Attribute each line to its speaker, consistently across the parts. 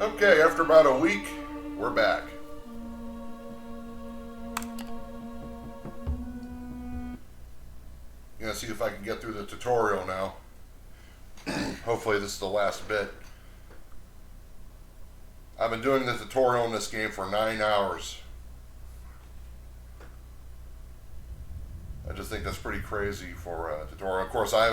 Speaker 1: Okay, after about a week, we're back. Gonna see if I can get through the tutorial now. Hopefully this is the last bit. I've been doing the tutorial in this game for 9 hours. I just think that's pretty crazy for a tutorial. Of course, I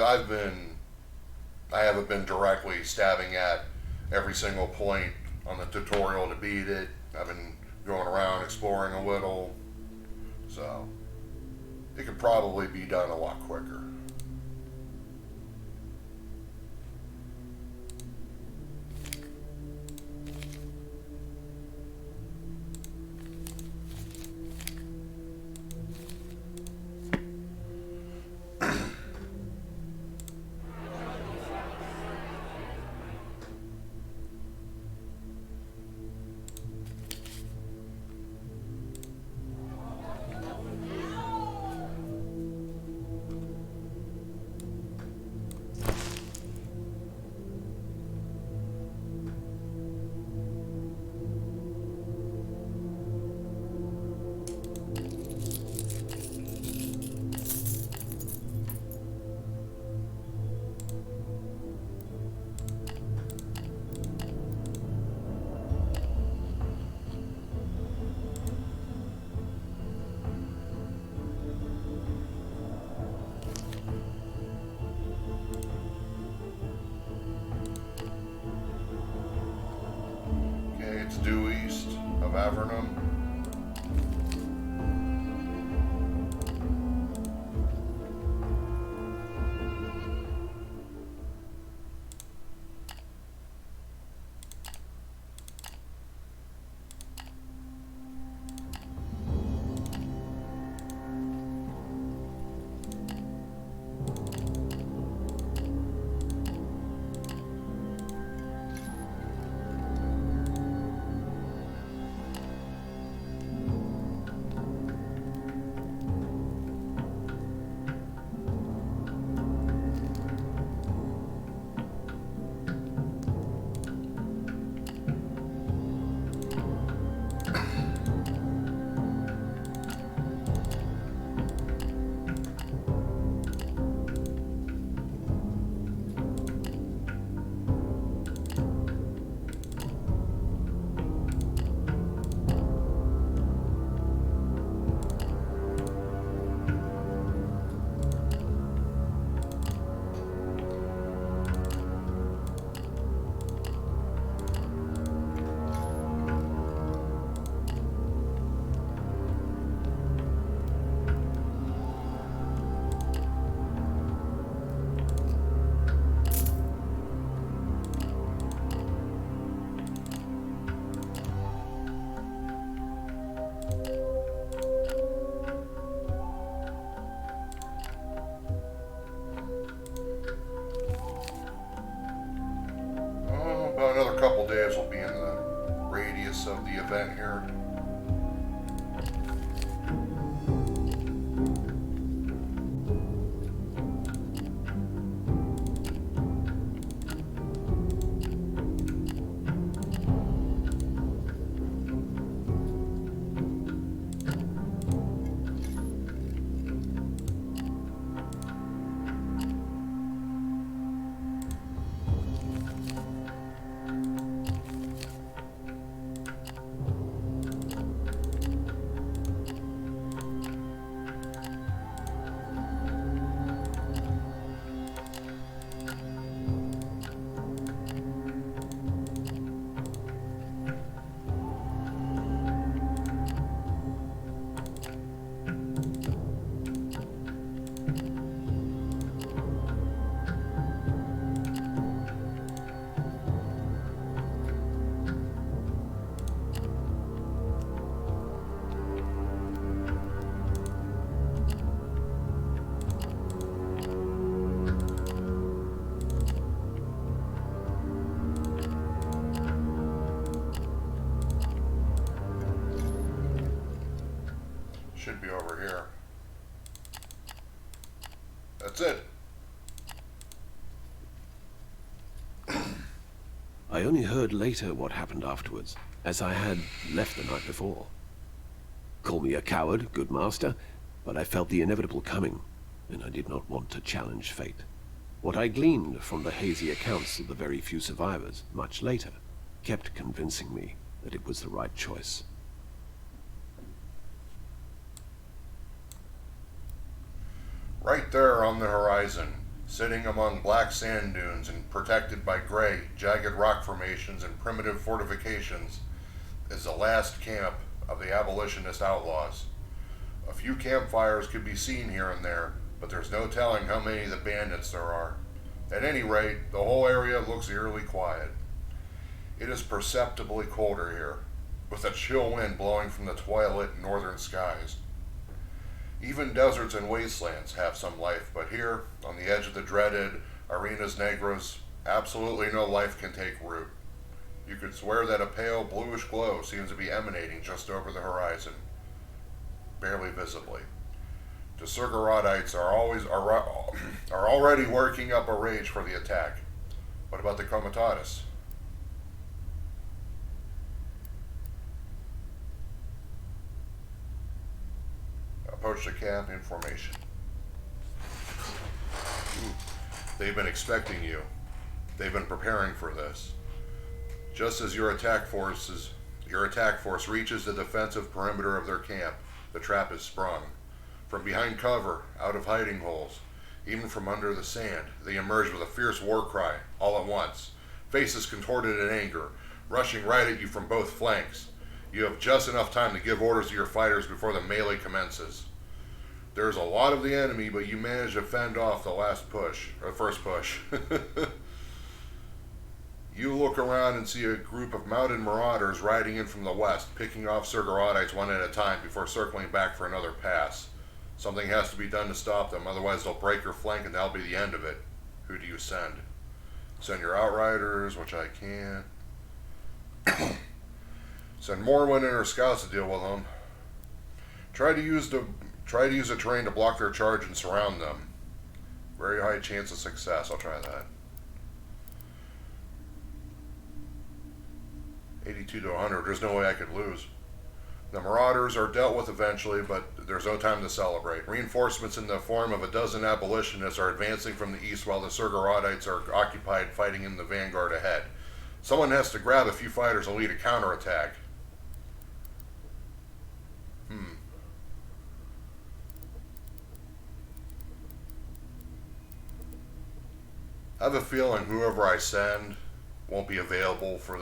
Speaker 1: haven't been directly stabbing at every single point on the tutorial to beat it. I've been going around exploring a little, so it could probably be done a lot quicker. It's due east of Avernum. About another couple days will be in the radius of the event here. Should be over here. That's it.
Speaker 2: I only heard later what happened afterwards, as I had left the night before. Call me a coward, good master, but I felt the inevitable coming, and I did not want to challenge fate. What I gleaned from the hazy accounts of the very few survivors, much later, kept convincing me that it was the right choice.
Speaker 1: Right there on the horizon, sitting among black sand dunes and protected by gray, jagged rock formations and primitive fortifications, is the last camp of the abolitionist outlaws. A few campfires could be seen here and there, but there's no telling how many of the bandits there are. At any rate, the whole area looks eerily quiet. It is perceptibly colder here, with a chill wind blowing from the twilight northern skies. Even deserts and wastelands have some life, but here, on the edge of the dreaded Arenas Negras, absolutely no life can take root. You could swear that a pale bluish glow seems to be emanating just over the horizon, barely visibly. The Surgarodites are already working up a rage for the attack. What about the Comitatus? Approach the camp in formation. They've been expecting you. They've been preparing for this. Just as your attack force reaches the defensive perimeter of their camp, the trap is sprung. From behind cover, out of hiding holes, even from under the sand, they emerge with a fierce war cry, all at once. Faces contorted in anger, rushing right at you from both flanks. You have just enough time to give orders to your fighters before the melee commences. There's a lot of the enemy, but you manage to fend off the first push. You look around and see a group of mounted marauders riding in from the west, picking off Surgarodites one at a time before circling back for another pass. Something has to be done to stop them, otherwise they'll break your flank and that'll be the end of it. Who do you send? Send your outriders, which I can't. Send Morwen and her scouts to deal with them. Try to use the terrain to block their charge and surround them. Very high chance of success. I'll try that. 82 to 100. There's no way I could lose. The Marauders are dealt with eventually, but there's no time to celebrate. Reinforcements in the form of a dozen abolitionists are advancing from the east while the Surgarodites are occupied fighting in the vanguard ahead. Someone has to grab a few fighters and lead a counterattack. I have a feeling whoever I send won't be available for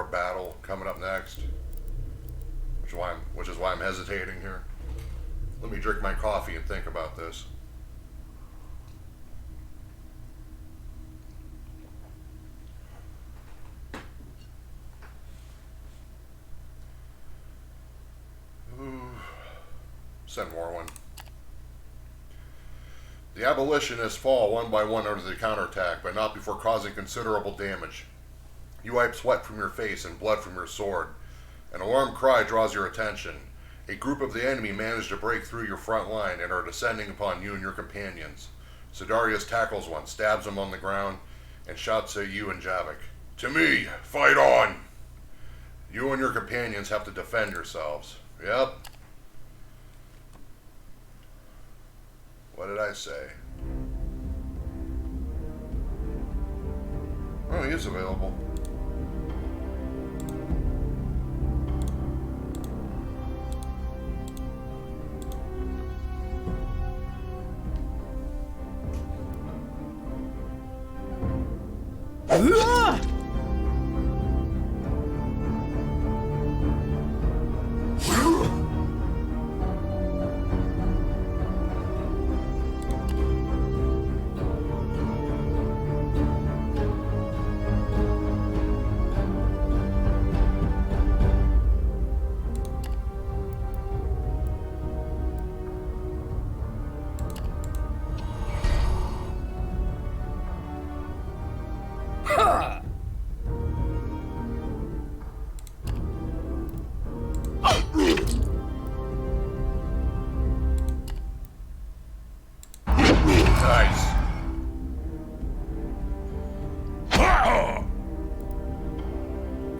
Speaker 1: a battle coming up next. Which is why I'm hesitating here. Let me drink my coffee and think about this. Send more one. The abolitionists fall one by one under the counterattack, but not before causing considerable damage. You wipe sweat from your face and blood from your sword. An alarm cry draws your attention. A group of the enemy manage to break through your front line and are descending upon you and your companions. Sidarius tackles one, stabs him on the ground, and shouts at you and Javik. To me! Fight on! You and your companions have to defend yourselves. Yep. What did I say? Oh, he is available.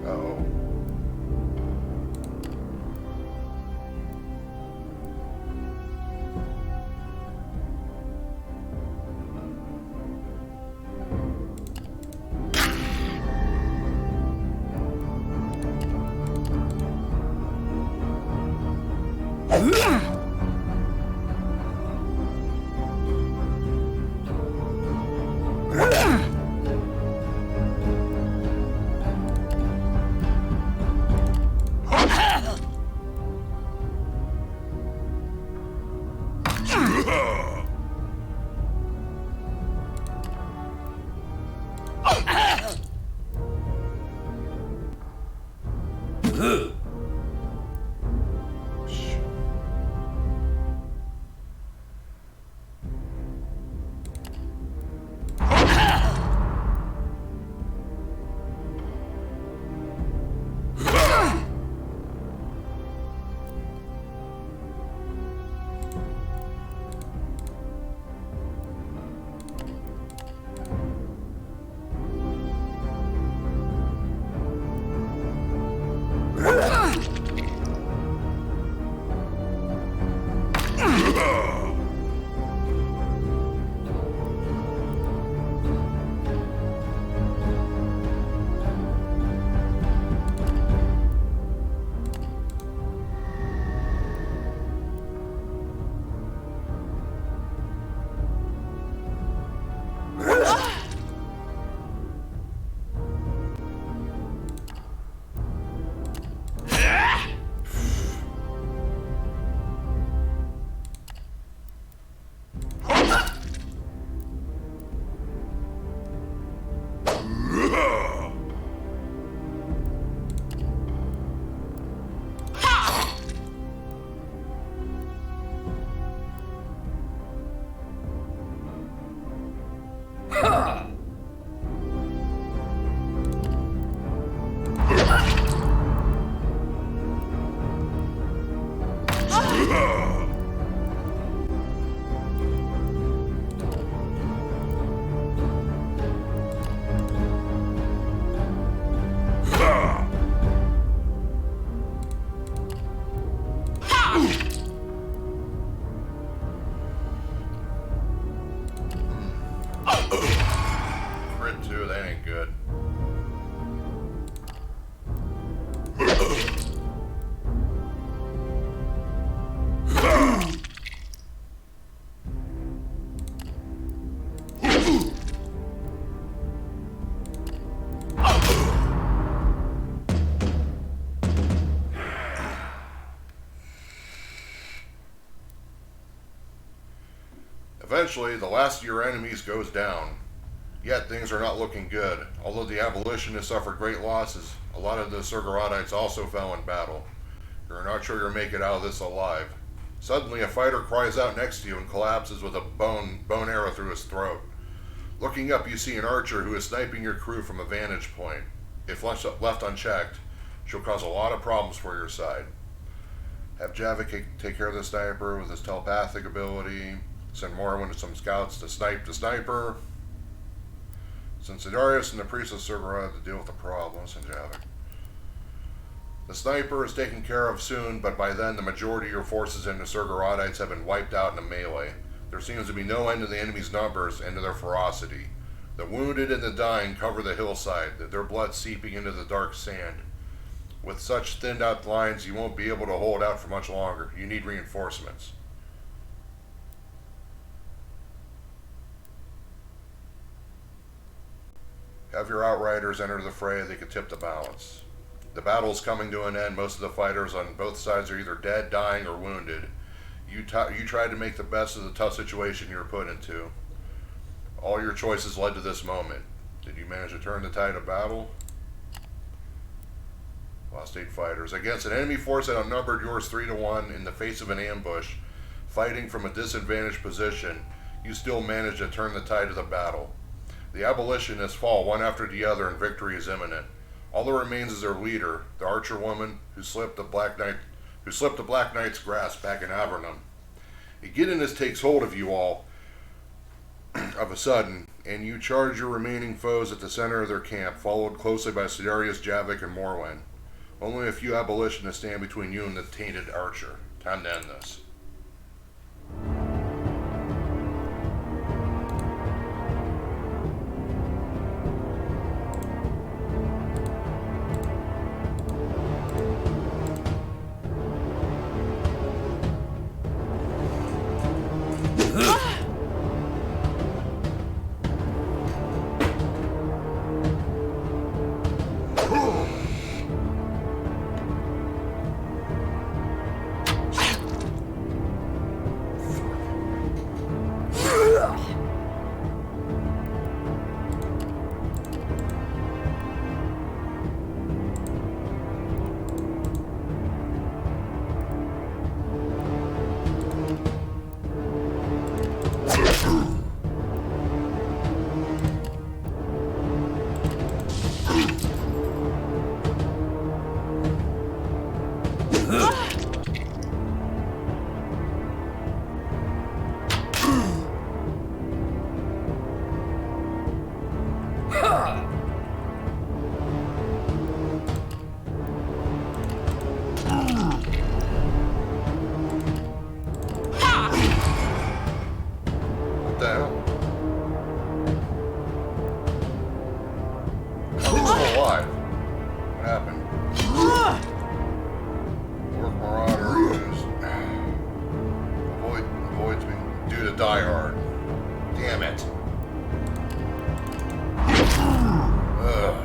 Speaker 1: Uh-oh. Crit 2, that ain't good. Eventually, the last of your enemies goes down. Yet things are not looking good. Although the abolitionists suffered great losses, a lot of the Surgaratites also fell in battle. You're not sure you'll make it out of this alive. Suddenly, a fighter cries out next to you and collapses with a bone arrow through his throat. Looking up, you see an archer who is sniping your crew from a vantage point. If left unchecked, she'll cause a lot of problems for your side. Have Javik take care of the sniper with his telepathic ability. Send Morrowind to some scouts to snipe the sniper. Since Darius and the priest of Surgar have to deal with the problem, send Javik. The sniper is taken care of soon, but by then the majority of your forces and the Surgaratites have been wiped out in a melee. There seems to be no end to the enemy's numbers and to their ferocity. The wounded and the dying cover the hillside, their blood seeping into the dark sand. With such thinned out lines, you won't be able to hold out for much longer. You need reinforcements. Have your outriders enter the fray, they could tip the balance. The battle is coming to an end. Most of the fighters on both sides are either dead, dying, or wounded. You tried to make the best of the tough situation you were put into. All your choices led to this moment. Did you manage to turn the tide of battle? Lost 8 fighters. Against an enemy force that outnumbered yours 3-1 in the face of an ambush, fighting from a disadvantaged position, you still managed to turn the tide of the battle. The abolitionists fall one after the other and victory is imminent. All that remains is their leader, the archer woman who slipped the Black Knight's grasp back in Avernum. A giddiness takes hold of you all of a sudden, and you charge your remaining foes at the center of their camp, followed closely by Sidarius, Javik, and Morwen. Only a few abolitionists stand between you and the tainted archer. Time to end this. What the hell? He's still alive. What happened? Orc Marauder used. Avoids me due to Die Hard. Damn it. Ugh.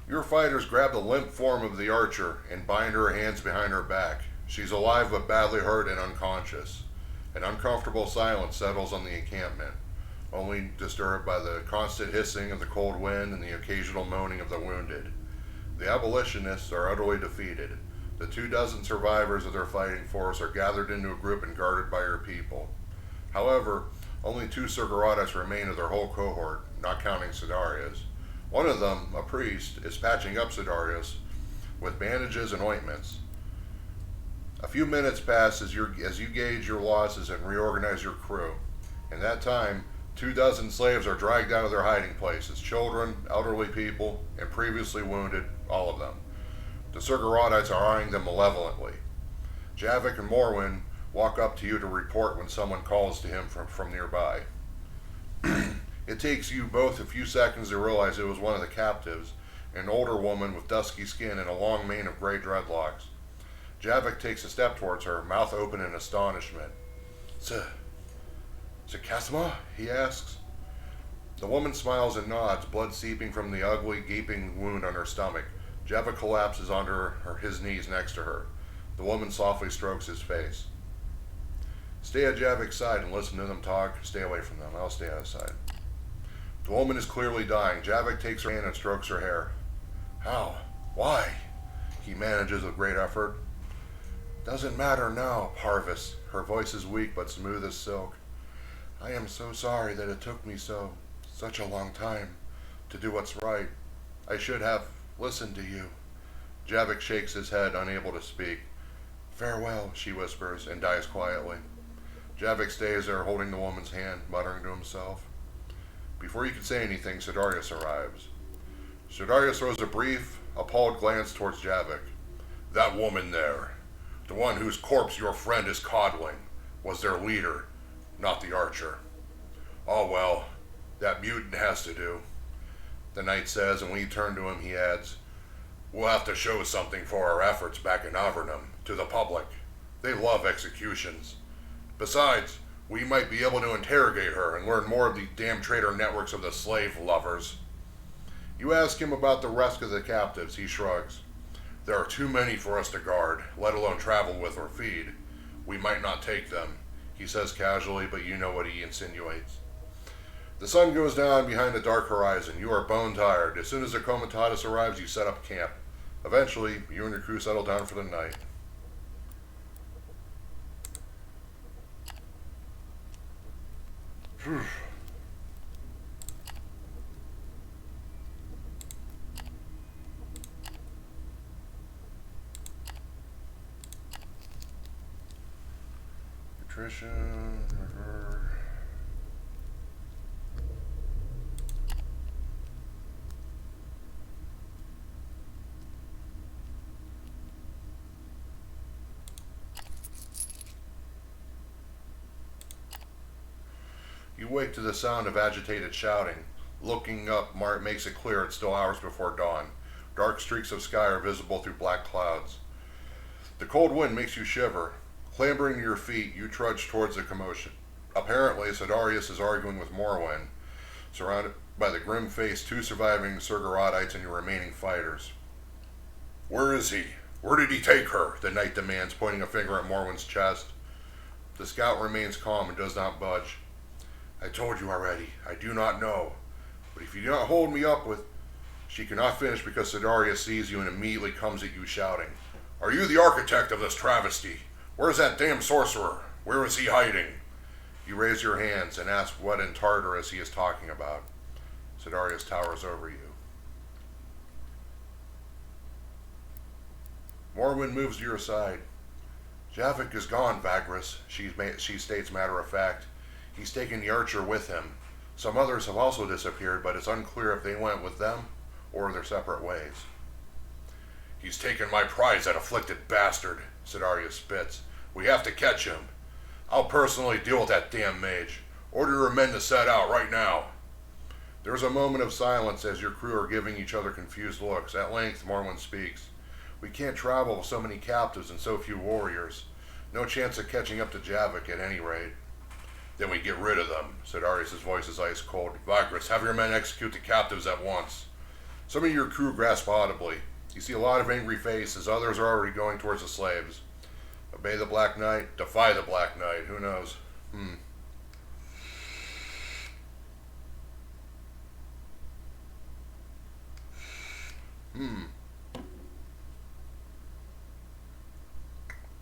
Speaker 1: Your fighters grab the limp form of the archer and bind her hands behind her back. She's alive but badly hurt and unconscious. An uncomfortable silence settles on the encampment, only disturbed by the constant hissing of the cold wind and the occasional moaning of the wounded. The abolitionists are utterly defeated. The 24 survivors of their fighting force are gathered into a group and guarded by your people. However, only 2 Siguratas remain of their whole cohort, not counting Sidarius. One of them, a priest, is patching up Sidarius with bandages and ointments. A few minutes pass as you gauge your losses and reorganize your crew. In that time, 24 slaves are dragged out of their hiding places, children, elderly people, and previously wounded, all of them. The Siguratites are eyeing them malevolently. Javik and Morwen walk up to you to report when someone calls to him from nearby. It takes you both a few seconds to realize it was one of the captives, an older woman with dusky skin and a long mane of gray dreadlocks. Javik takes a step towards her, mouth open in astonishment. Kasma? He asks. The woman smiles and nods, blood seeping from the ugly, gaping wound on her stomach. Javik collapses onto his knees next to her. The woman softly strokes his face. Stay at Javik's side and listen to them talk. Stay away from them. I'll stay outside. The woman is clearly dying. Javik takes her hand and strokes her hair. How? Why? He manages with great effort. Doesn't matter now, Parvis. Her voice is weak but smooth as silk. I am so sorry that it took me such a long time to do what's right. I should have listened to you. Javik shakes his head, unable to speak. Farewell, she whispers, and dies quietly. Javik stays there holding the woman's hand, muttering to himself. Before he can say anything, Sidarius arrives. Sidarius throws a brief, appalled glance towards Javik. That woman there, the one whose corpse your friend is coddling, was their leader, not the archer. Oh well, that mutant has to do, the knight says, and when you turn to him, he adds, We'll have to show something for our efforts back in Avernum, to the public. They love executions. Besides, we might be able to interrogate her and learn more of the damn traitor networks of the slave lovers. You ask him about the rest of the captives, he shrugs. There are too many for us to guard, let alone travel with or feed. We might not take them, he says casually, but you know what he insinuates. The sun goes down behind the dark horizon. You are bone tired. As soon as the Comitatus arrives, you set up camp. Eventually, you and your crew settle down for the night. Nutrition. You wake to the sound of agitated shouting. Looking up, Mart makes it clear it's still hours before dawn. Dark streaks of sky are visible through black clouds. The cold wind makes you shiver. Clambering to your feet, you trudge towards the commotion. Apparently, Sidarius is arguing with Morwen, surrounded by the grim-faced two surviving Surgarodites and your remaining fighters. Where is he? Where did he take her? The knight demands, pointing a finger at Morwen's chest. The scout remains calm and does not budge. I told you already, I do not know. But if you do not hold me up with... She cannot finish because Sidarius sees you and immediately comes at you shouting. Are you the architect of this travesty? Where's that damn sorcerer? Where is he hiding? You raise your hands and ask what in Tartarus he is talking about. Sidarius towers over you. Morwen moves to your side. Javik is gone, Vagrus, she states matter of fact. He's taken the archer with him. Some others have also disappeared, but it's unclear if they went with them or their separate ways. He's taken my prize, that afflicted bastard, Sidarius spits. We have to catch him. I'll personally deal with that damn mage. Order your men to set out right now. There's a moment of silence as your crew are giving each other confused looks. At length, Morwen speaks. We can't travel with so many captives and so few warriors. No chance of catching up to Javik at any rate. Then we get rid of them. Sidarius' voice is ice cold. Vagrus, have your men execute the captives at once. Some of your crew grasp audibly. You see a lot of angry faces. Others are already going towards the slaves. Obey the Black Knight. Defy the Black Knight. Who knows?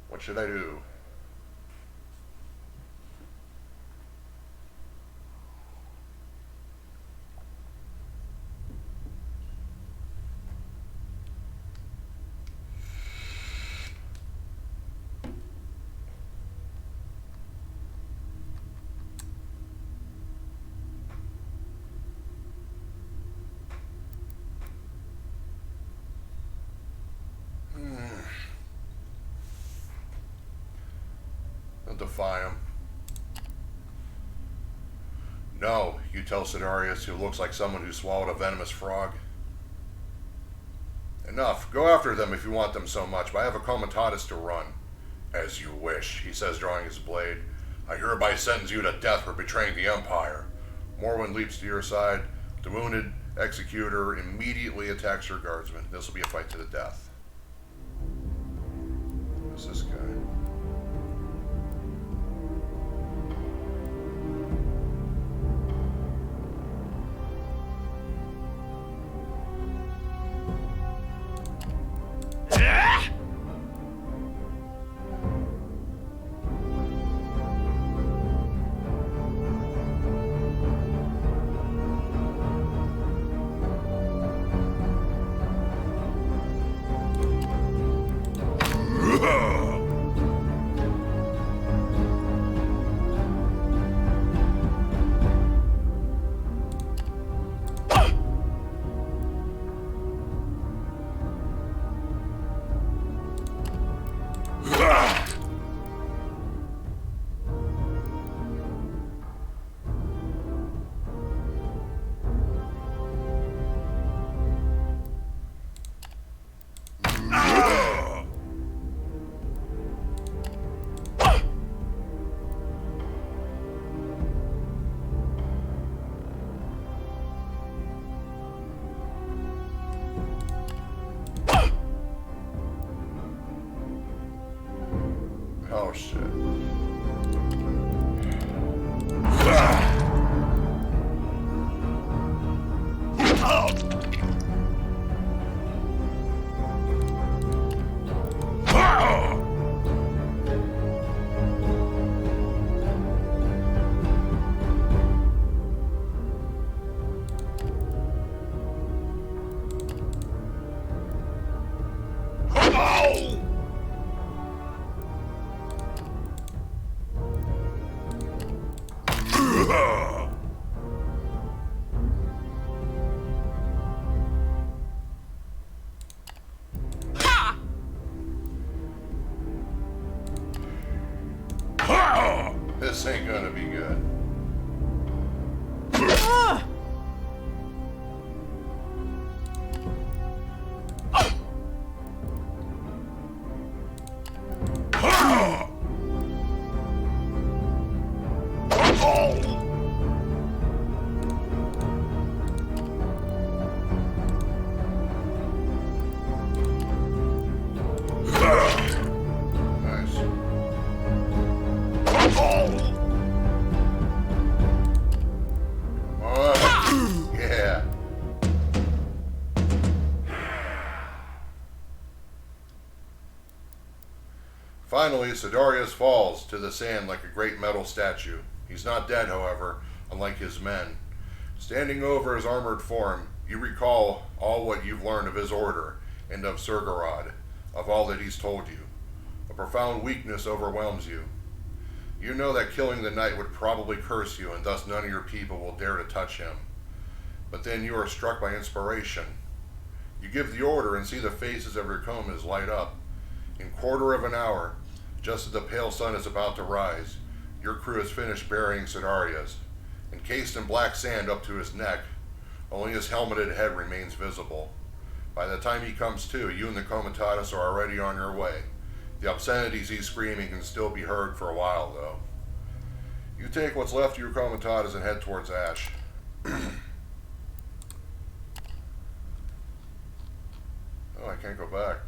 Speaker 1: What should I do? I'll defy him. No, you tell Sidarius, who looks like someone who swallowed a venomous frog. Enough. Go after them if you want them so much, but I have a Comitatus to run. As you wish, he says, drawing his blade. I hereby sentence you to death for betraying the Empire. Morwen leaps to your side. The wounded executor immediately attacks your guardsman. This will be a fight to the death. Who's this guy? Oh, shit. This ain't gonna be good. Nice. Yeah. Finally, Sidarius falls to the sand like a great metal statue. He's not dead, however, unlike his men. Standing over his armored form, you recall all what you've learned of his order and of Surgarod, of all that he's told you. A profound weakness overwhelms you. You know that killing the knight would probably curse you, and thus none of your people will dare to touch him. But then you are struck by inspiration. You give the order and see the faces of your comas light up. In quarter of an hour, just as the pale sun is about to rise, your crew has finished burying Sidarius. Encased in black sand up to his neck, only his helmeted head remains visible. By the time he comes to, you and the Comitatus are already on your way. The obscenities he's screaming can still be heard for a while, though. You take what's left of your Comitatus and head towards Ash. Oh, I can't go back.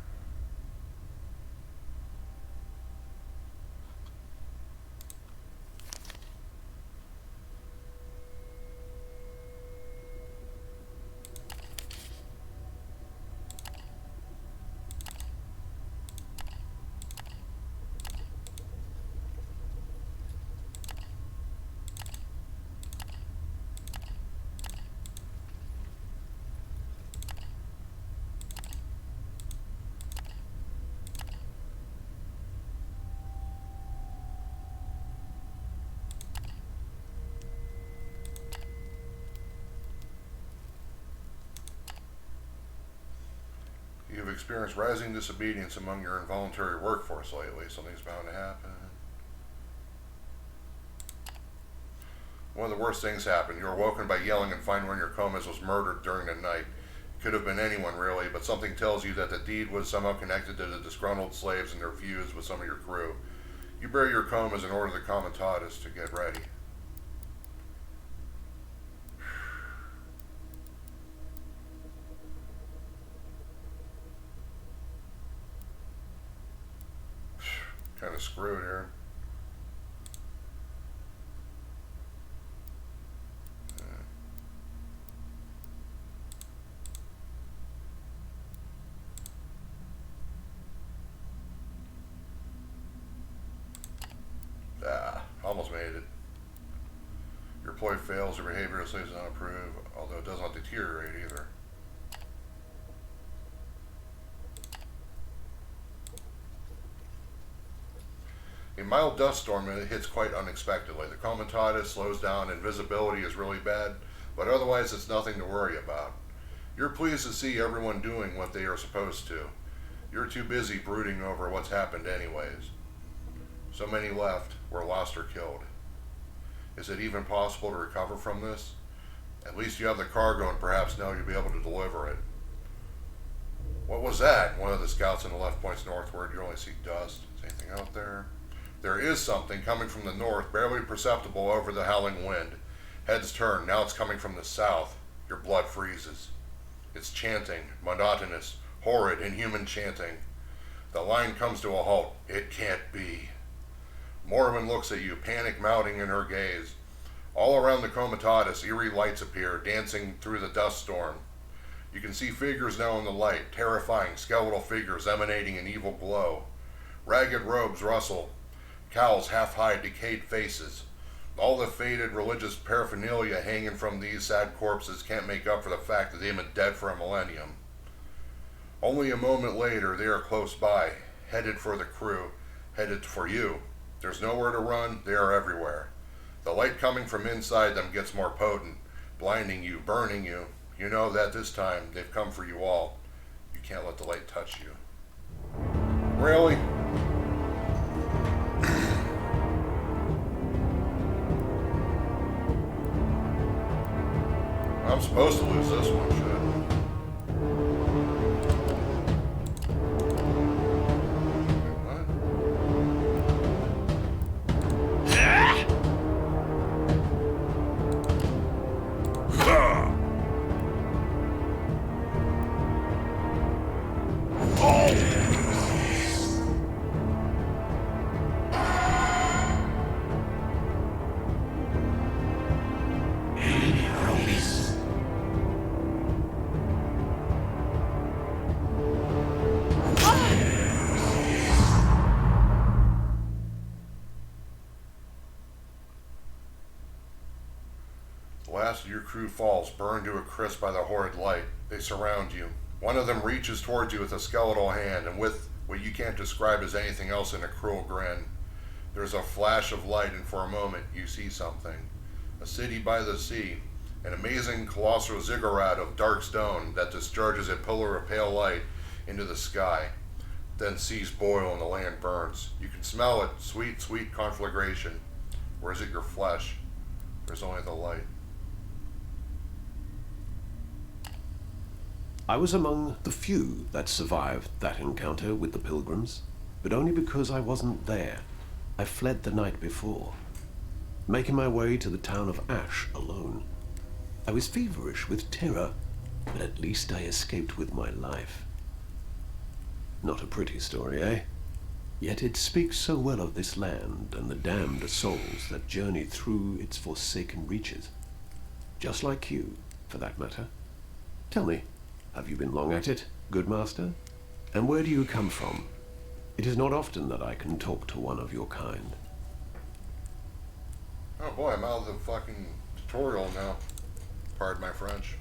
Speaker 1: You've experienced rising disobedience among your involuntary workforce lately. Something's bound to happen. One of the worst things happened. You were woken by yelling and find one of your comas was murdered during the night. Could have been anyone, really, but something tells you that the deed was somehow connected to the disgruntled slaves and their feuds with some of your crew. You bury your comas and order the Comitatus to get ready. Kind of screwed here. Almost made it. Your ploy fails, your behavior is not approved, although it does not deteriorate either. A mild dust storm hits quite unexpectedly. The Comitatus slows down and visibility is really bad, but otherwise it's nothing to worry about. You're pleased to see everyone doing what they are supposed to. You're too busy brooding over what's happened anyways. So many left were lost or killed. Is it even possible to recover from this? At least you have the cargo and perhaps now you'll be able to deliver it. What was that? One of the scouts on the left points northward. You only see dust. Is anything out there? There is something coming from the north, barely perceptible over the howling wind. Heads turn. Now it's coming from the south. Your blood freezes. It's chanting, monotonous, horrid, inhuman chanting. The line comes to a halt. It can't be. Morwen looks at you, panic mounting in her gaze. All around the Comitatus, eerie lights appear, dancing through the dust storm. You can see figures now in the light, terrifying skeletal figures emanating an evil glow. Ragged robes rustle, cowls half-hide decayed faces. All the faded religious paraphernalia hanging from these sad corpses can't make up for the fact that they've been dead for a millennium. Only a moment later, they are close by, headed for the crew, headed for you. There's nowhere to run, they are everywhere. The light coming from inside them gets more potent, blinding you, burning you. You know that this time they've come for you all. You can't let the light touch you. Really? I'm supposed to lose this one, shit. The last of your crew falls, burned to a crisp by the horrid light. They surround you. One of them reaches towards you with a skeletal hand, and with what you can't describe as anything else in a cruel grin. There's a flash of light, and for a moment you see something. A city by the sea, an amazing colossal ziggurat of dark stone that discharges a pillar of pale light into the sky. Then seas boil and the land burns. You can smell it, sweet, sweet conflagration. Or is it your flesh? There's only the light.
Speaker 2: I was among the few that survived that encounter with the pilgrims, but only because I wasn't there. I fled the night before, making my way to the town of Ash alone. I was feverish with terror, but at least I escaped with my life. Not a pretty story, eh? Yet it speaks so well of this land and the damned souls that journey through its forsaken reaches. Just like you, for that matter. Tell me, have you been long at it, good master? And where do you come from? It is not often that I can talk to one of your kind.
Speaker 1: Oh boy, I'm out of the fucking tutorial now. Pardon my French.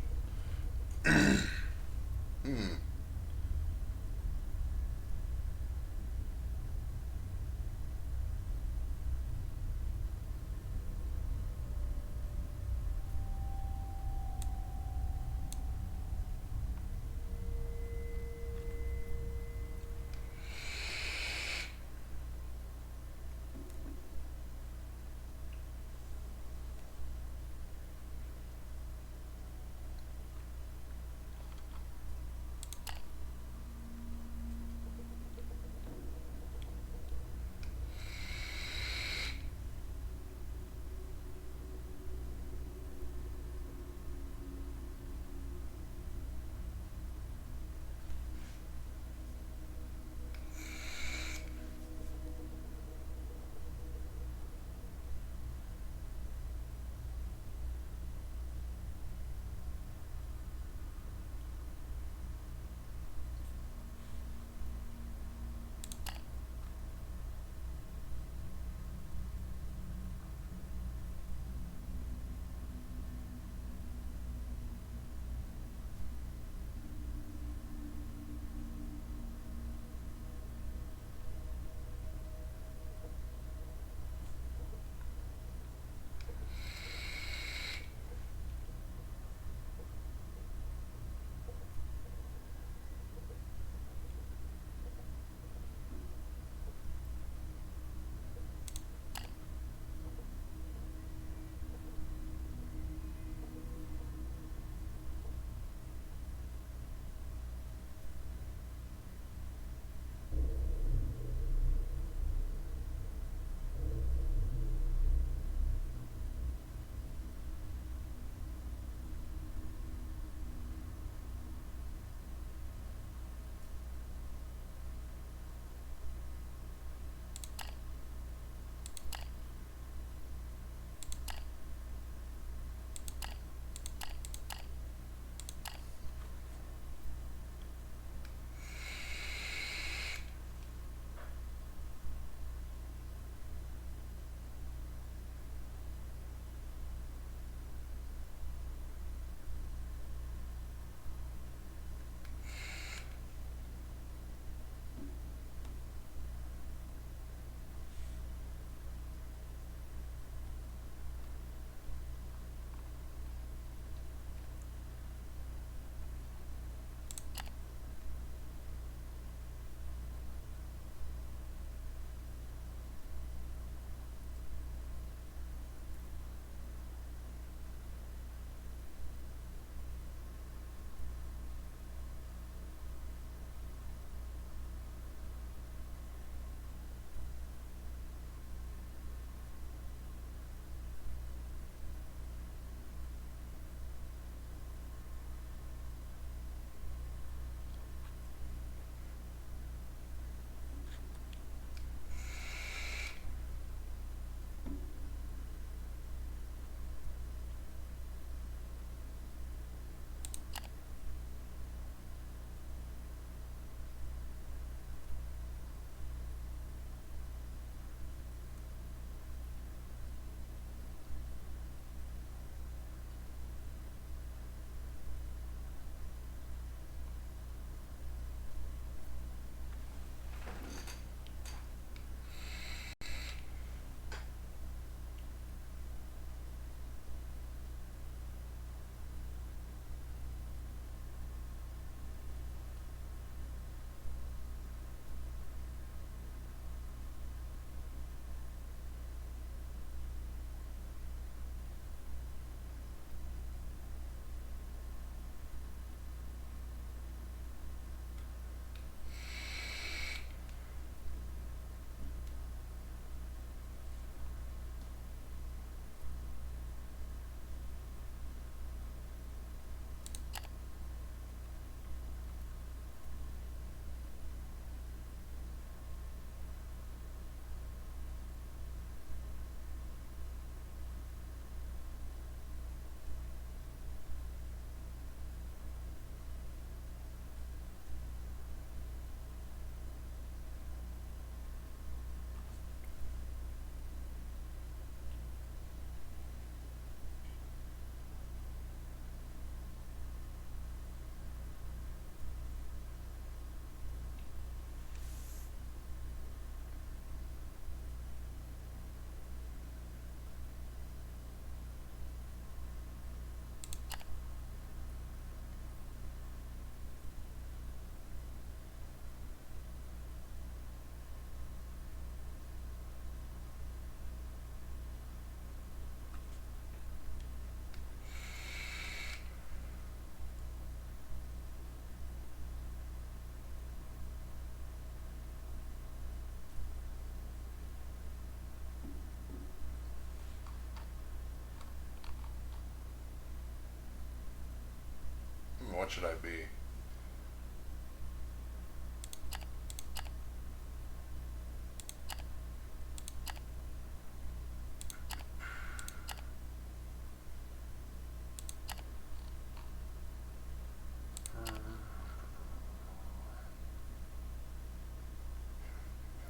Speaker 1: What should I be?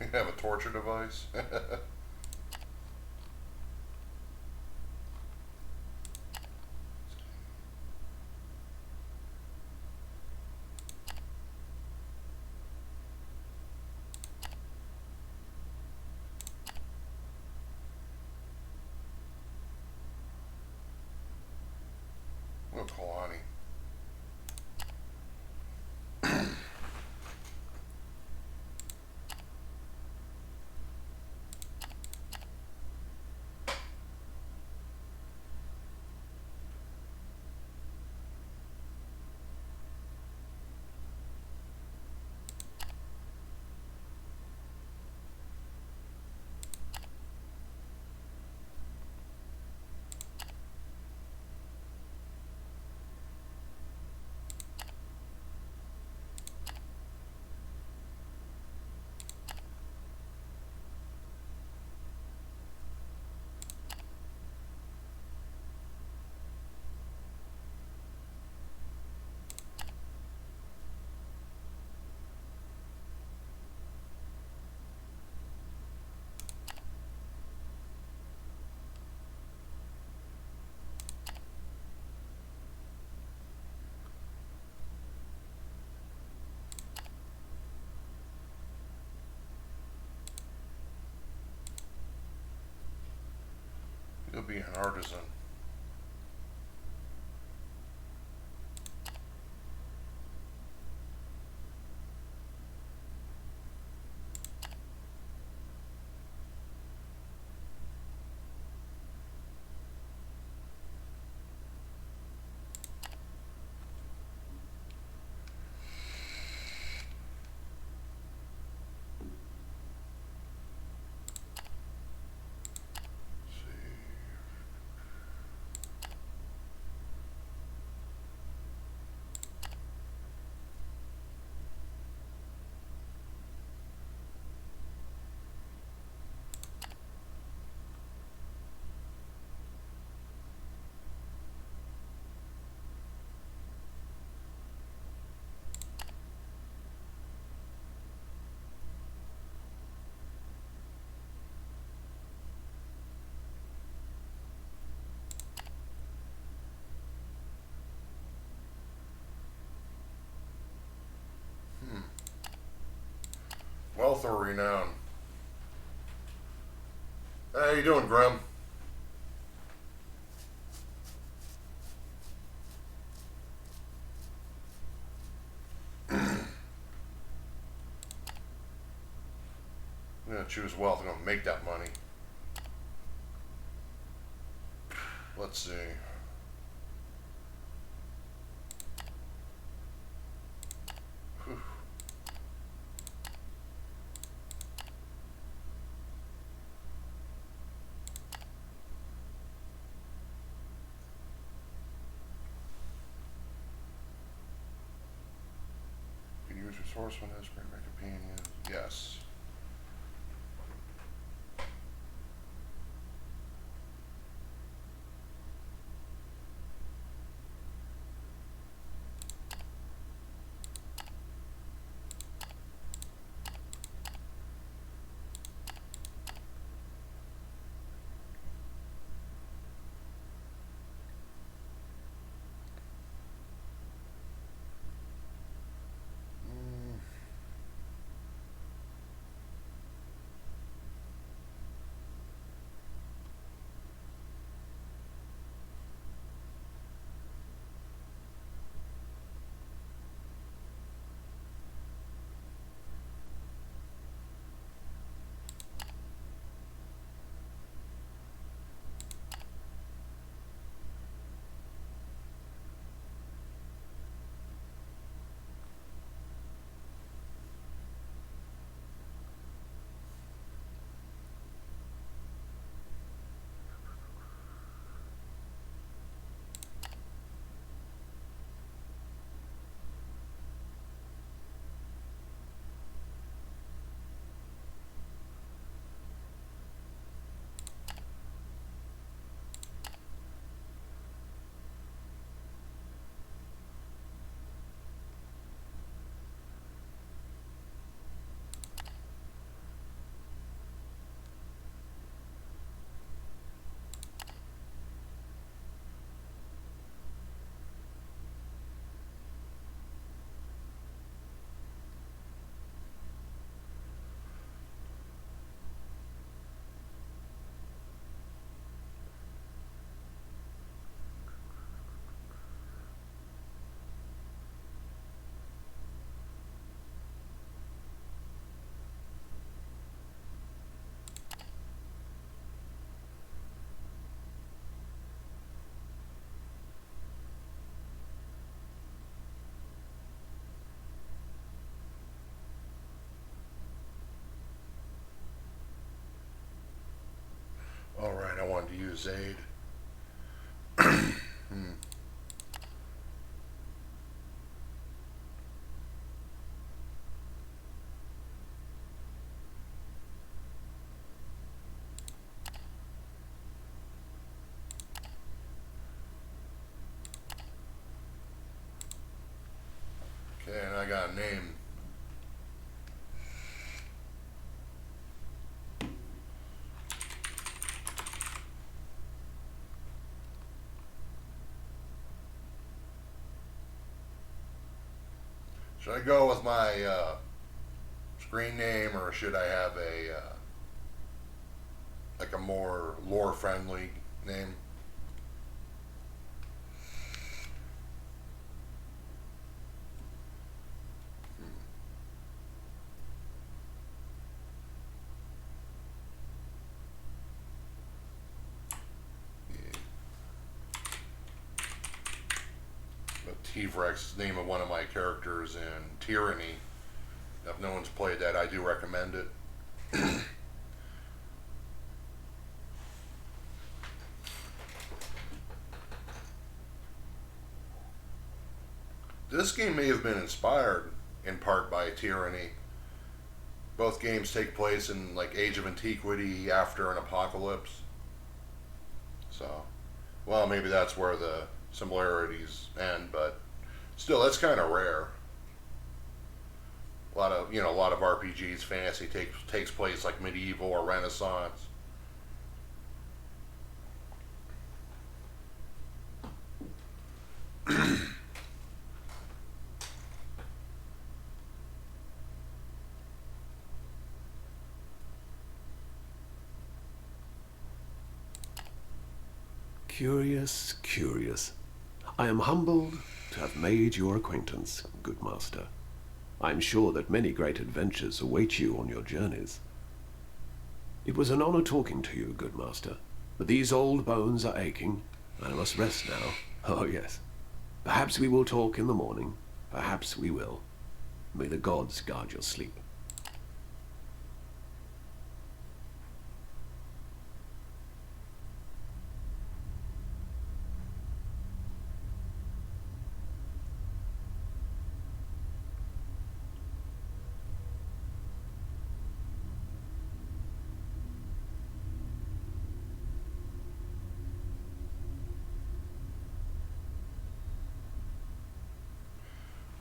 Speaker 1: You have a torture device? Well, Kalani. You'll be an artisan. Wealth or renown? How you doing, Grim? I'm gonna choose wealth. I'm gonna make that money. Let's see. Whew. You can use resourcefulness, bring back companions. Yes. Crusade. Okay, and I got a name. Should I go with my screen name, or should I have a like a more lore-friendly name? T-Rex is the name of one of my characters in Tyranny. If no one's played that, I do recommend it. This game may have been inspired in part by Tyranny. Both games take place in like Age of Antiquity after an apocalypse. So, well, maybe that's where the similarities end, but still, that's kind of rare. A lot of RPGs, fantasy takes place like medieval or Renaissance.
Speaker 2: Curious, curious. I am humbled to have made your acquaintance, good master. I am sure that many great adventures await you on your journeys. It was an honor talking to you, good master, but these old bones are aching, and I must rest now. Oh, yes. Perhaps we will talk in the morning. Perhaps we will. May the gods guard your sleep.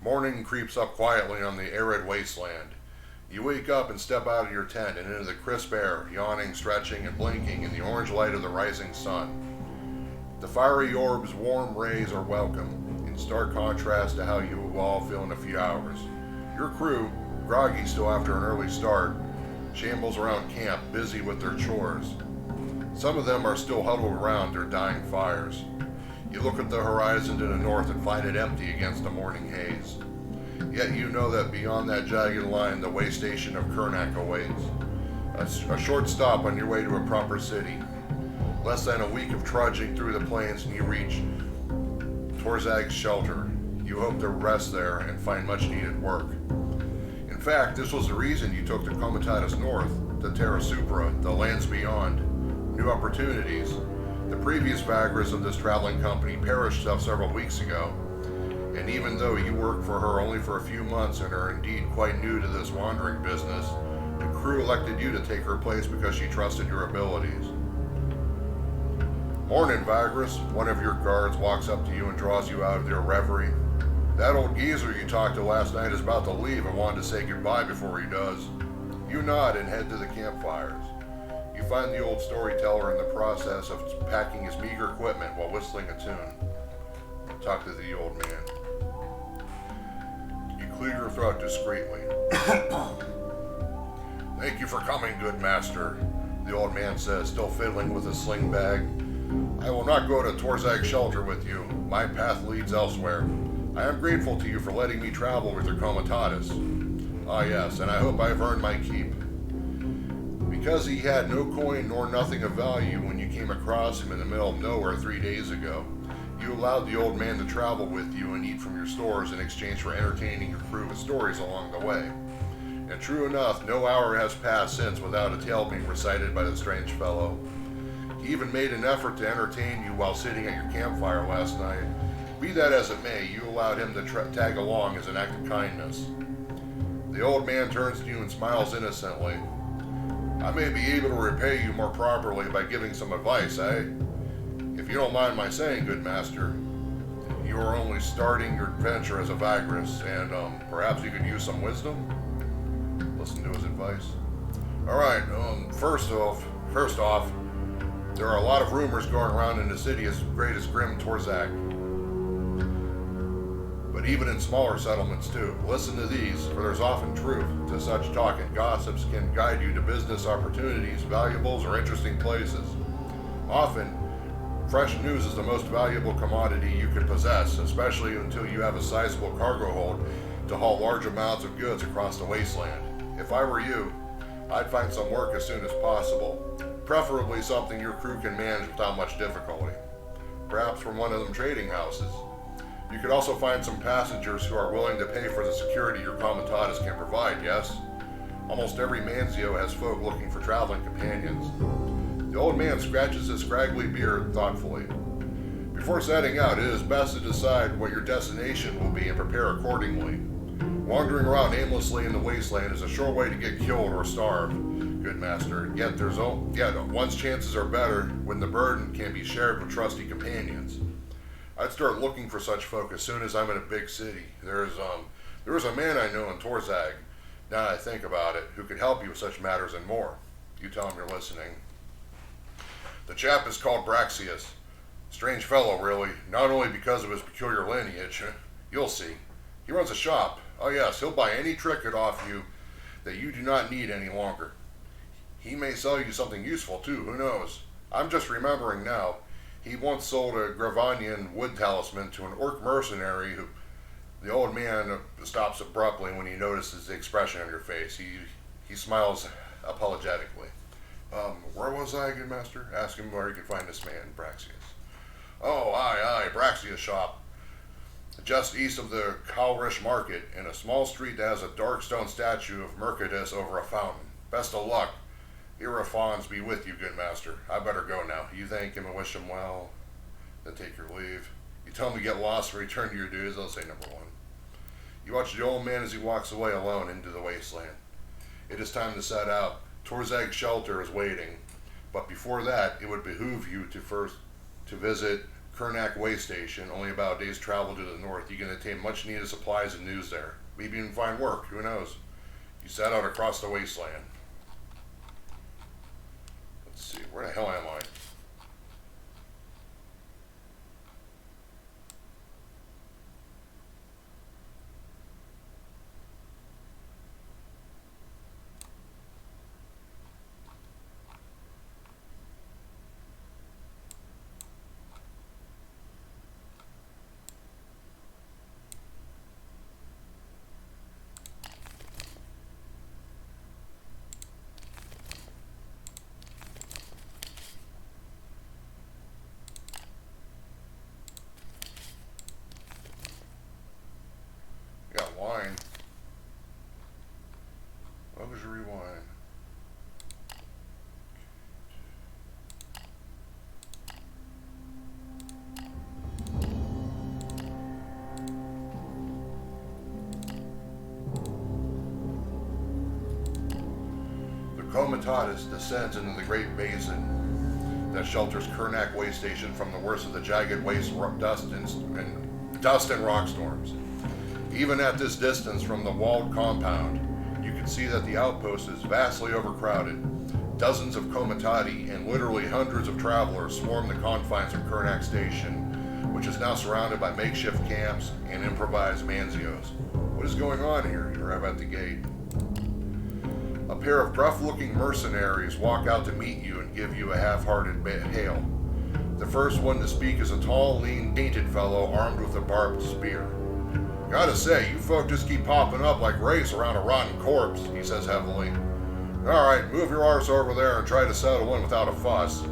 Speaker 1: Morning creeps up quietly on the arid wasteland. You wake up and step out of your tent and into the crisp air, yawning, stretching, and blinking in the orange light of the rising sun. The fiery orb's warm rays are welcome, in stark contrast to how you will all feel in a few hours. Your crew, groggy still after an early start, shambles around camp, busy with their chores. Some of them are still huddled around their dying fires. You look at the horizon to the north and find it empty against the morning haze. Yet you know that beyond that jagged line, the way station of Kernak awaits. A short stop on your way to a proper city. Less than a week of trudging through the plains and you reach Torzag's shelter. You hope to rest there and find much needed work. In fact, this was the reason you took the Comitatus North, the Terra Supra, the lands beyond. New opportunities. The previous Vagrus of this traveling company perished several weeks ago, and even though you work for her only for a few months and are indeed quite new to this wandering business, the crew elected you to take her place because she trusted your abilities. Morning, Vagrus. One of your guards walks up to you and draws you out of your reverie. That old geezer you talked to last night is about to leave and wanted to say goodbye before he does. You nod and head to the campfires. You find the old storyteller in the process of packing his meager equipment while whistling a tune. Talk to the old man. You clear your throat discreetly. Thank you for coming, good master, the old man says, still fiddling with his sling bag. I will not go to Torzag's shelter with you. My path leads elsewhere. I am grateful to you for letting me travel with your Comitatus. Ah yes, and I hope I've earned my keep. Because he had no coin nor nothing of value when you came across him in the middle of nowhere 3 days ago, you allowed the old man to travel with you and eat from your stores in exchange for entertaining your crew with stories along the way. And true enough, no hour has passed since without a tale being recited by the strange fellow. He even made an effort to entertain you while sitting at your campfire last night. Be that as it may, you allowed him to tag along as an act of kindness. The old man turns to you and smiles innocently. I may be able to repay you more properly by giving some advice, eh? If you don't mind my saying, good master, you are only starting your adventure as a Vagrus, and perhaps you could use some wisdom? Listen to his advice. Alright, first off, there are a lot of rumors going around in the city as great as Grim Torzak. But even in smaller settlements too. Listen to these, for there's often truth to such talk, and gossips can guide you to business opportunities, valuables, or interesting places. Often, fresh news is the most valuable commodity you could possess, especially until you have a sizable cargo hold to haul large amounts of goods across the wasteland. If I were you, I'd find some work as soon as possible, preferably something your crew can manage without much difficulty. Perhaps from one of them trading houses. You could also find some passengers who are willing to pay for the security your comitatus can provide, yes? Almost every Manzio has folk looking for traveling companions. The old man scratches his scraggly beard thoughtfully. Before setting out, it is best to decide what your destination will be and prepare accordingly. Wandering around aimlessly in the wasteland is a sure way to get killed or starve, good master. Yet one's chances are better when the burden can be shared with trusty companions. I'd start looking for such folk as soon as I'm in a big city. There is a man I know in Torzag, now that I think about it, who could help you with such matters and more. You tell him you're listening. The chap is called Braxius. Strange fellow, really, not only because of his peculiar lineage. You'll see. He runs a shop. Oh yes, he'll buy any trinket off you that you do not need any longer. He may sell you something useful too, who knows? I'm just remembering now. He once sold a Gravanian wood talisman to an orc mercenary who... The old man stops abruptly when he notices the expression on your face. He smiles apologetically. Where was I, good master? Ask him where he could find this man, Braxius. Oh, aye, Braxius' shop. Just east of the Calrish Market, in a small street that has a dark stone statue of Mercadus over a fountain. Best of luck. Irafons be with you, good master. I better go now. You thank him and wish him well, then take your leave. You tell him to get lost and return to your duties, I'll say number one. You watch the old man as he walks away alone into the wasteland. It is time to set out. Torzag's shelter is waiting, but before that, it would behoove you to visit Kernak Way Station, only about a day's travel to the north. You can obtain much needed supplies and news there. Maybe even find work, who knows? You set out across the wasteland. Let's see, where the hell am I? Wine. Luxury wine. The Comitatus descends into the Great Basin that shelters Kernak Way Station from the worst of the jagged waste dust and rock storms. Even at this distance from the walled compound, you can see that the outpost is vastly overcrowded. Dozens of comitati and literally hundreds of travelers swarm the confines of Kernak Station, which is now surrounded by makeshift camps and improvised manzios. What is going on here? You arrive at the gate. A pair of gruff-looking mercenaries walk out to meet you and give you a half-hearted hail. The first one to speak is a tall, lean, painted fellow armed with a barbed spear. Gotta say, you folk just keep popping up like rays around a rotten corpse, he says heavily. Alright, move your arse over there and try to settle in without a fuss.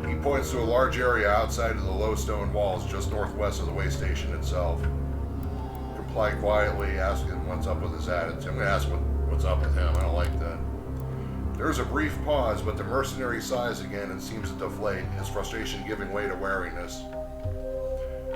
Speaker 1: He points to a large area outside of the low stone walls just northwest of the way station itself. Comply quietly, asking what's up with his attitude. I'm gonna ask what's up with him, I don't like that. There's a brief pause, but the mercenary sighs again and seems to deflate, his frustration giving way to wariness.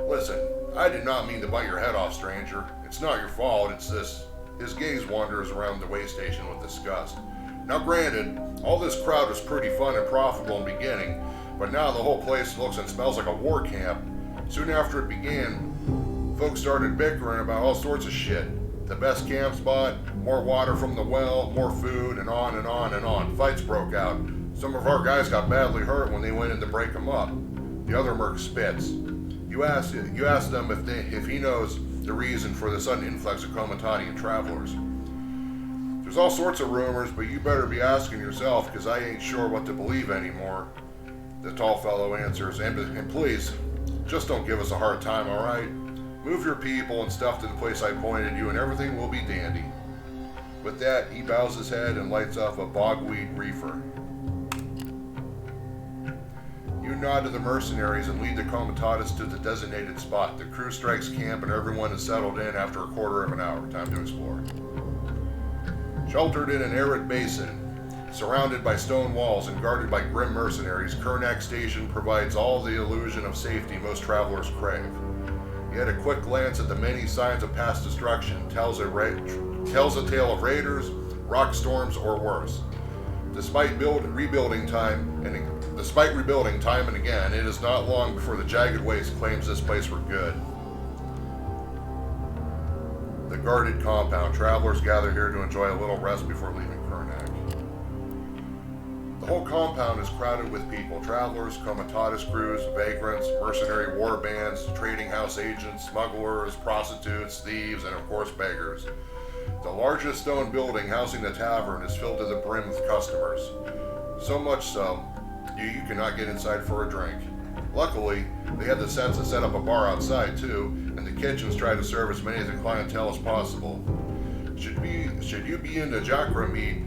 Speaker 1: Listen, I did not mean to bite your head off, stranger. It's not your fault, it's this. His gaze wanders around the way station with disgust. Now granted, all this crowd was pretty fun and profitable in the beginning, but now the whole place looks and smells like a war camp. Soon after it began, folks started bickering about all sorts of shit. The best camp spot, more water from the well, more food, and on and on and on. Fights broke out. Some of our guys got badly hurt when they went in to break them up. The other merc spits. You ask them if he knows the reason for the sudden influx of Comitatian travelers. There's all sorts of rumors, but you better be asking yourself, because I ain't sure what to believe anymore. The tall fellow answers, and please, just don't give us a hard time, alright? Move your people and stuff to the place I pointed you, and everything will be dandy. With that, he bows his head and lights off a bogweed reefer. You nod to the mercenaries and lead the comitatus to the designated spot. The crew strikes camp and everyone is settled in after a quarter of an hour. Time to explore. Sheltered in an arid basin, surrounded by stone walls and guarded by grim mercenaries, Kernak Station provides all the illusion of safety most travelers crave. Yet a quick glance at the many signs of past destruction tells a tale of raiders, rock storms, or worse. Despite rebuilding time and again, it is not long before the jagged waste claims this place for good. The guarded compound. Travelers gather here to enjoy a little rest before leaving Kernak. The whole compound is crowded with people. Travelers, comitatus crews, vagrants, mercenary war bands, trading house agents, smugglers, prostitutes, thieves, and of course beggars. The largest stone building housing the tavern is filled to the brim with customers. So much so, you cannot get inside for a drink. Luckily, they had the sense to set up a bar outside too, and the kitchens try to serve as many of the clientele as possible. Should you be into jacra meat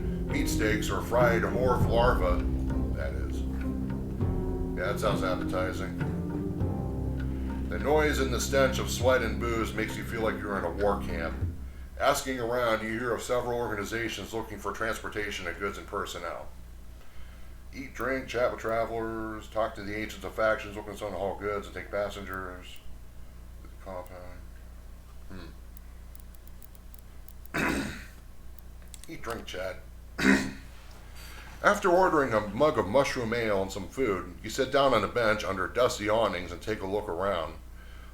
Speaker 1: steaks, or fried horf larva, that is. Yeah, that sounds appetizing. The noise and the stench of sweat and booze makes you feel like you're in a war camp. Asking around, you hear of several organizations looking for transportation of goods and personnel. Eat, drink, chat with travelers, talk to the ancients of factions looking to haul goods and take passengers to the compound. Eat, drink, chat. After ordering a mug of mushroom ale and some food, you sit down on a bench under dusty awnings and take a look around.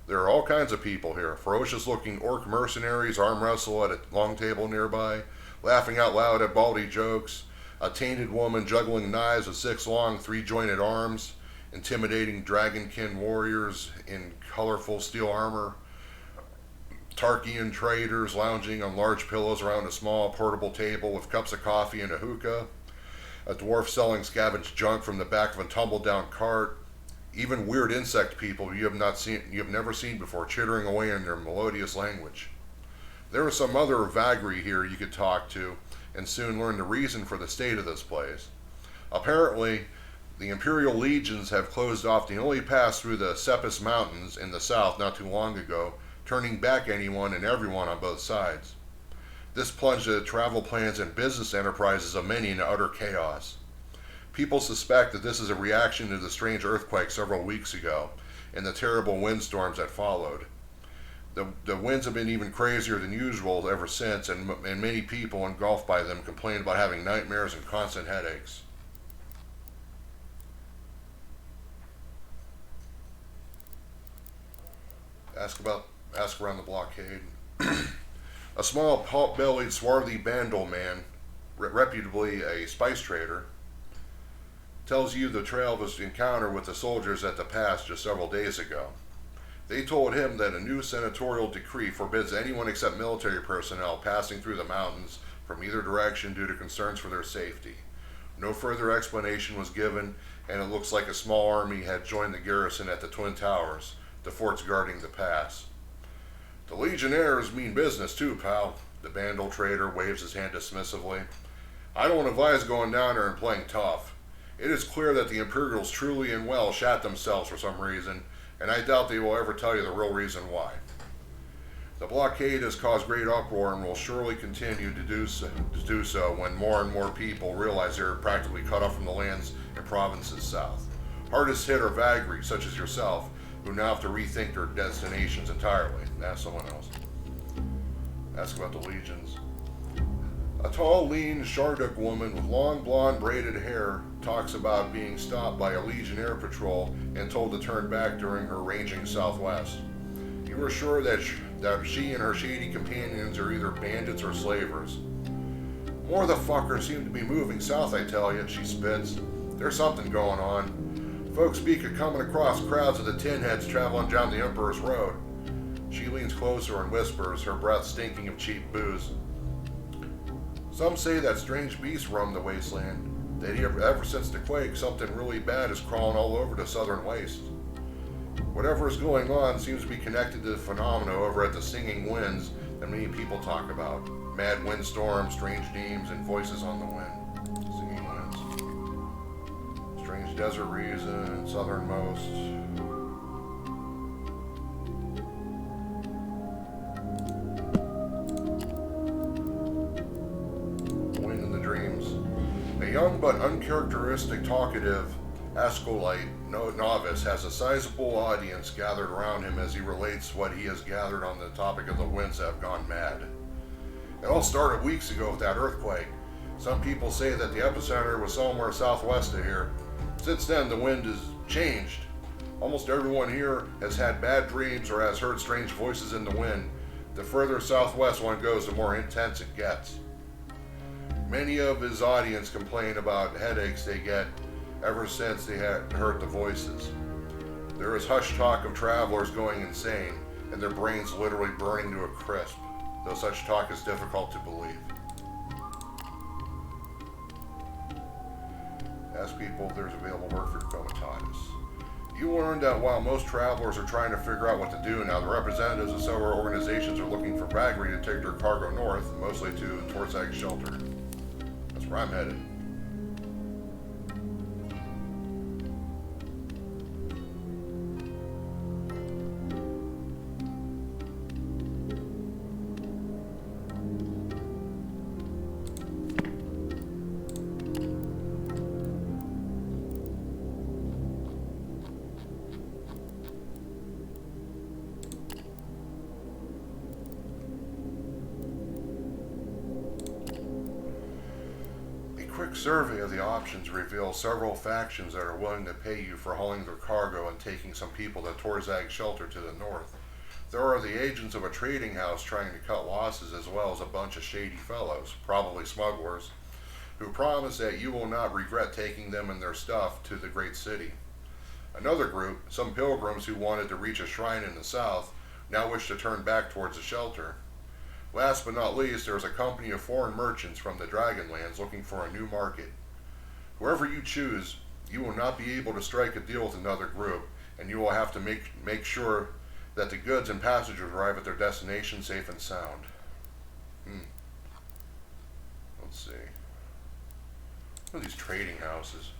Speaker 1: There are all kinds of people here. Ferocious-looking orc mercenaries arm wrestle at a long table nearby, laughing out loud at baldy jokes. A tainted woman juggling knives with 6 long, 3-jointed arms. Intimidating dragonkin warriors in colorful steel armor. Tarkian traders lounging on large pillows around a small portable table with cups of coffee and a hookah. A dwarf selling scavenged junk from the back of a tumble-down cart. Even weird insect people you have never seen before, chittering away in their melodious language. There is some other Vagri here you could talk to, and soon learn the reason for the state of this place. Apparently, the Imperial legions have closed off the only pass through the Cepus Mountains in the south not too long ago, turning back anyone and everyone on both sides. This plunged the travel plans and business enterprises of many into utter chaos. People suspect that this is a reaction to the strange earthquake several weeks ago and the terrible windstorms that followed. The winds have been even crazier than usual ever since, and many people engulfed by them complain about having nightmares and constant headaches. Ask around the blockade. A small, pot-bellied, swarthy Bandol man, reputably a spice trader, tells you the trail of his encounter with the soldiers at the pass just several days ago. They told him that a new senatorial decree forbids anyone except military personnel passing through the mountains from either direction due to concerns for their safety. No further explanation was given, and it looks like a small army had joined the garrison at the Twin Towers, the forts guarding the pass. The Legionnaires mean business too, pal. The Bandol trader waves his hand dismissively. I don't advise going down there and playing tough. It is clear that the Imperials truly and well shat themselves for some reason, and I doubt they will ever tell you the real reason why. The blockade has caused great uproar and will surely continue to do so when more and more people realize they're practically cut off from the lands and provinces south. Hardest hit are Vagrus, such as yourself, who now have to rethink their destinations entirely. Ask someone else. Ask about the legions. A tall, lean Sharduk woman with long blonde braided hair talks about being stopped by a Legionnaire patrol and told to turn back during her ranging southwest. You are sure that she and her shady companions are either bandits or slavers. More of the fuckers seem to be moving south, I tell you, she spits. There's something going on. Folks speak of coming across crowds of the tin heads traveling down the Emperor's Road. She leans closer and whispers, her breath stinking of cheap booze. Some say that strange beasts roam the wasteland. That ever since the quake, something really bad is crawling all over the southern waste. Whatever is going on seems to be connected to the phenomena over at the Singing Winds that many people talk about. Mad windstorms, strange names, and voices on the wind. Singing Winds. Strange desert reason, southernmost. Wind in the dreams. A young but uncharacteristic talkative Ascolite novice has a sizable audience gathered around him as he relates what he has gathered on the topic of the winds that have gone mad. It all started weeks ago with that earthquake. Some people say that the epicenter was somewhere southwest of here. Since then, the wind has changed. Almost everyone here has had bad dreams or has heard strange voices in the wind. The further southwest one goes, the more intense it gets. Many of his audience complain about headaches they get ever since they had heard the voices. There is hush talk of travelers going insane and their brains literally burning to a crisp, though such talk is difficult to believe. Ask people if there's available work for Comitatus. You learned that while most travelers are trying to figure out what to do now, the representatives of several organizations are looking for Vagrus to take their cargo north, mostly to Torzag's shelter. That's where I'm headed. A quick survey of the options reveals several factions that are willing to pay you for hauling their cargo and taking some people to Torzag's shelter to the north. There are the agents of a trading house trying to cut losses, as well as a bunch of shady fellows, probably smugglers, who promise that you will not regret taking them and their stuff to the great city. Another group, some pilgrims who wanted to reach a shrine in the south, now wish to turn back towards the shelter. Last but not least, there is a company of foreign merchants from the Dragonlands looking for a new market. Whoever you choose, you will not be able to strike a deal with another group, and you will have to make sure that the goods and passengers arrive at their destination safe and sound. Let's see. What are these trading houses?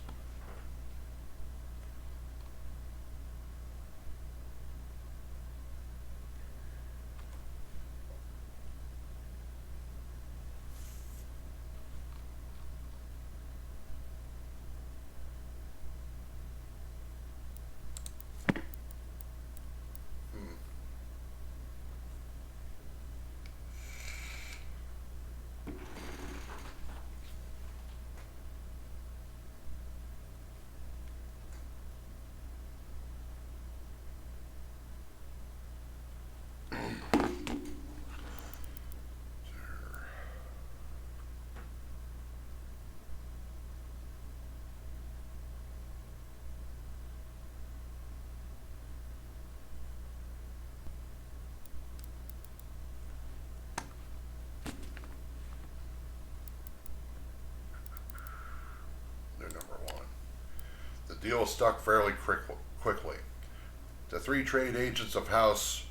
Speaker 1: Number one. The deal stuck fairly quickly. The three trade agents of House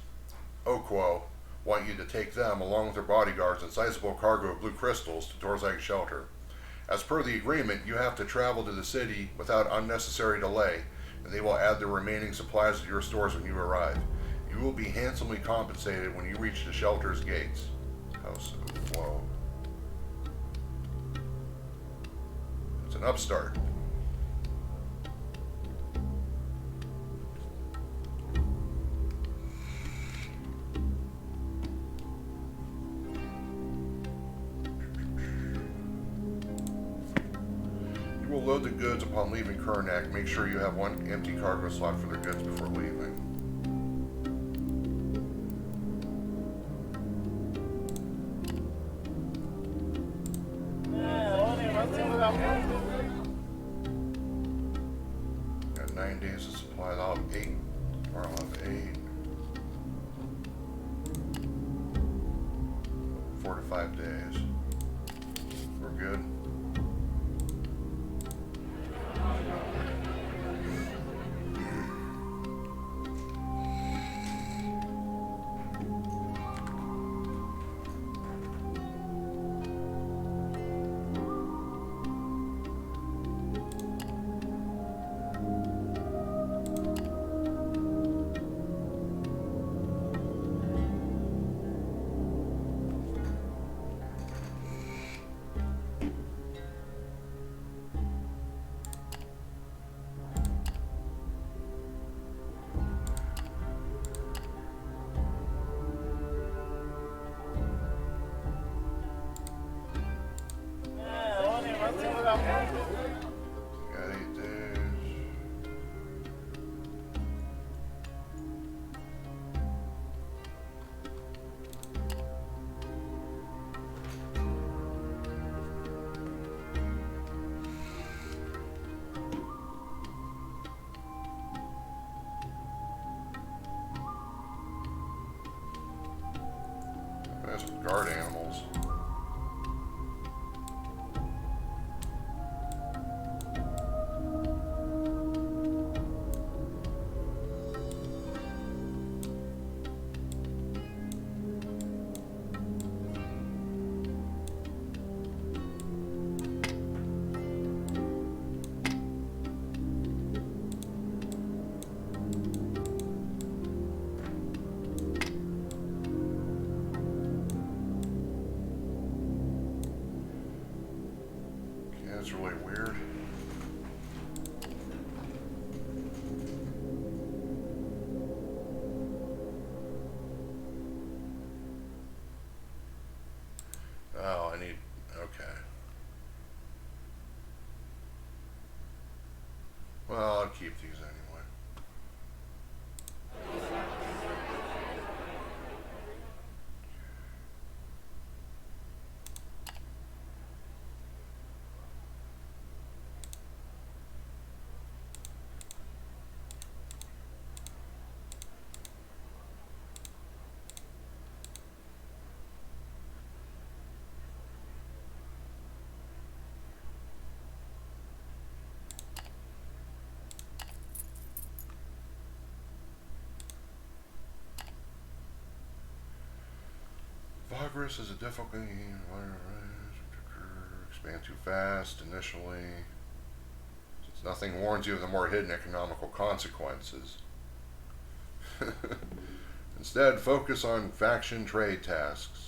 Speaker 1: Oquo want you to take them, along with their bodyguards and sizable cargo of blue crystals, to Torzag's shelter. As per the agreement, you have to travel to the city without unnecessary delay, and they will add the remaining supplies to your stores when you arrive. You will be handsomely compensated when you reach the shelter's gates. House of Flow. It's an upstart. You will load the goods upon leaving Karnak. Make sure you have one empty cargo slot for their goods before leaving. Got 9 days of supply. I'll have 8. Or I'll have 8. 4 to 5 days. We're good. Got 8 days. There's some guard animals. That's really weird. Oh, I need, okay. Well, I'll keep these anyway. Vagrus is a difficulty. Expand too fast initially. Since nothing warns you of the more hidden economical consequences. Instead, focus on faction trade tasks.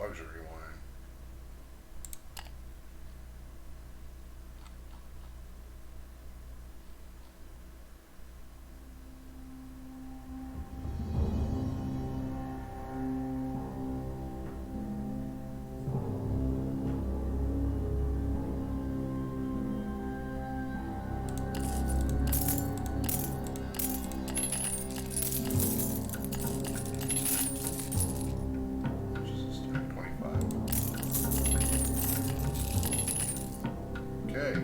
Speaker 1: luxury wine. Jesus, 25. Okay.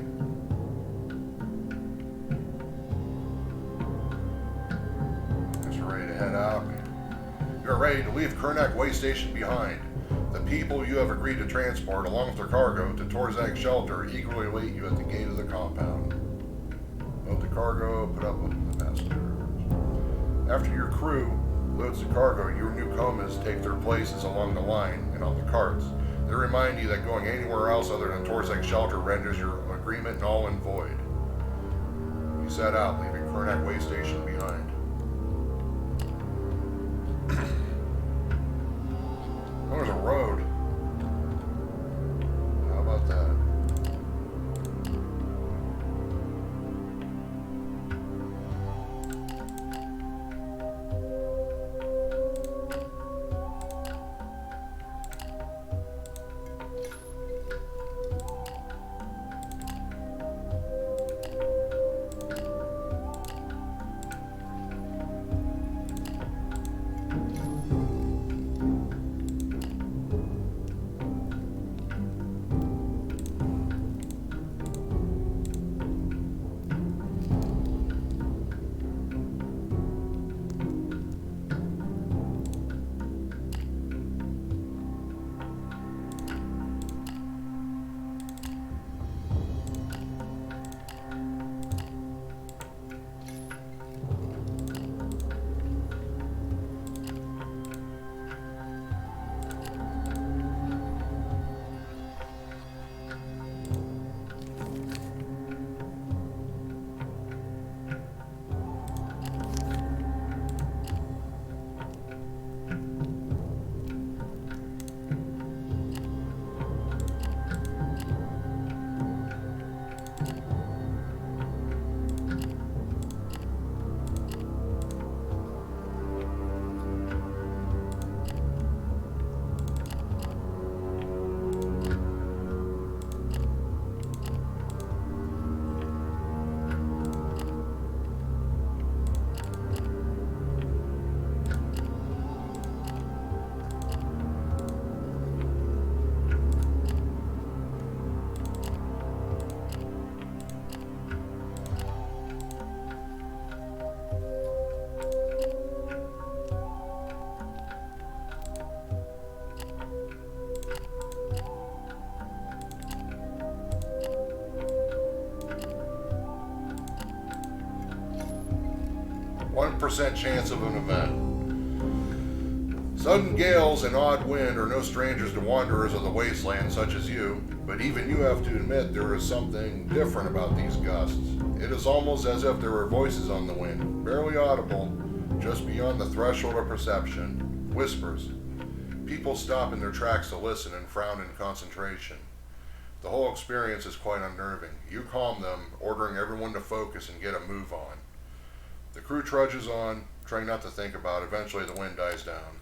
Speaker 1: Guess we're ready to head out. You're ready to leave Kernak Way Station behind. The people you have agreed to transport along with their cargo to Torzak Shelter eagerly await you at the gate of the compound. Load the cargo, put up with the passengers. After your crew loads the cargo, your new comas take their places along the line and on the carts. They remind you that going anywhere else other than Torzak Shelter renders your agreement null and void. You set out, leaving Kernak Way Station behind. There's a road. How about that? % chance of an event. Sudden gales and odd wind are no strangers to wanderers of the wasteland such as you, but even you have to admit there is something different about these gusts. It is almost as if there were voices on the wind, barely audible, just beyond the threshold of perception. Whispers. People stop in their tracks to listen and frown in concentration. The whole experience is quite unnerving. You calm them, ordering everyone to focus and get a move on. The crew trudges on, trying not to think about it. Eventually the wind dies down.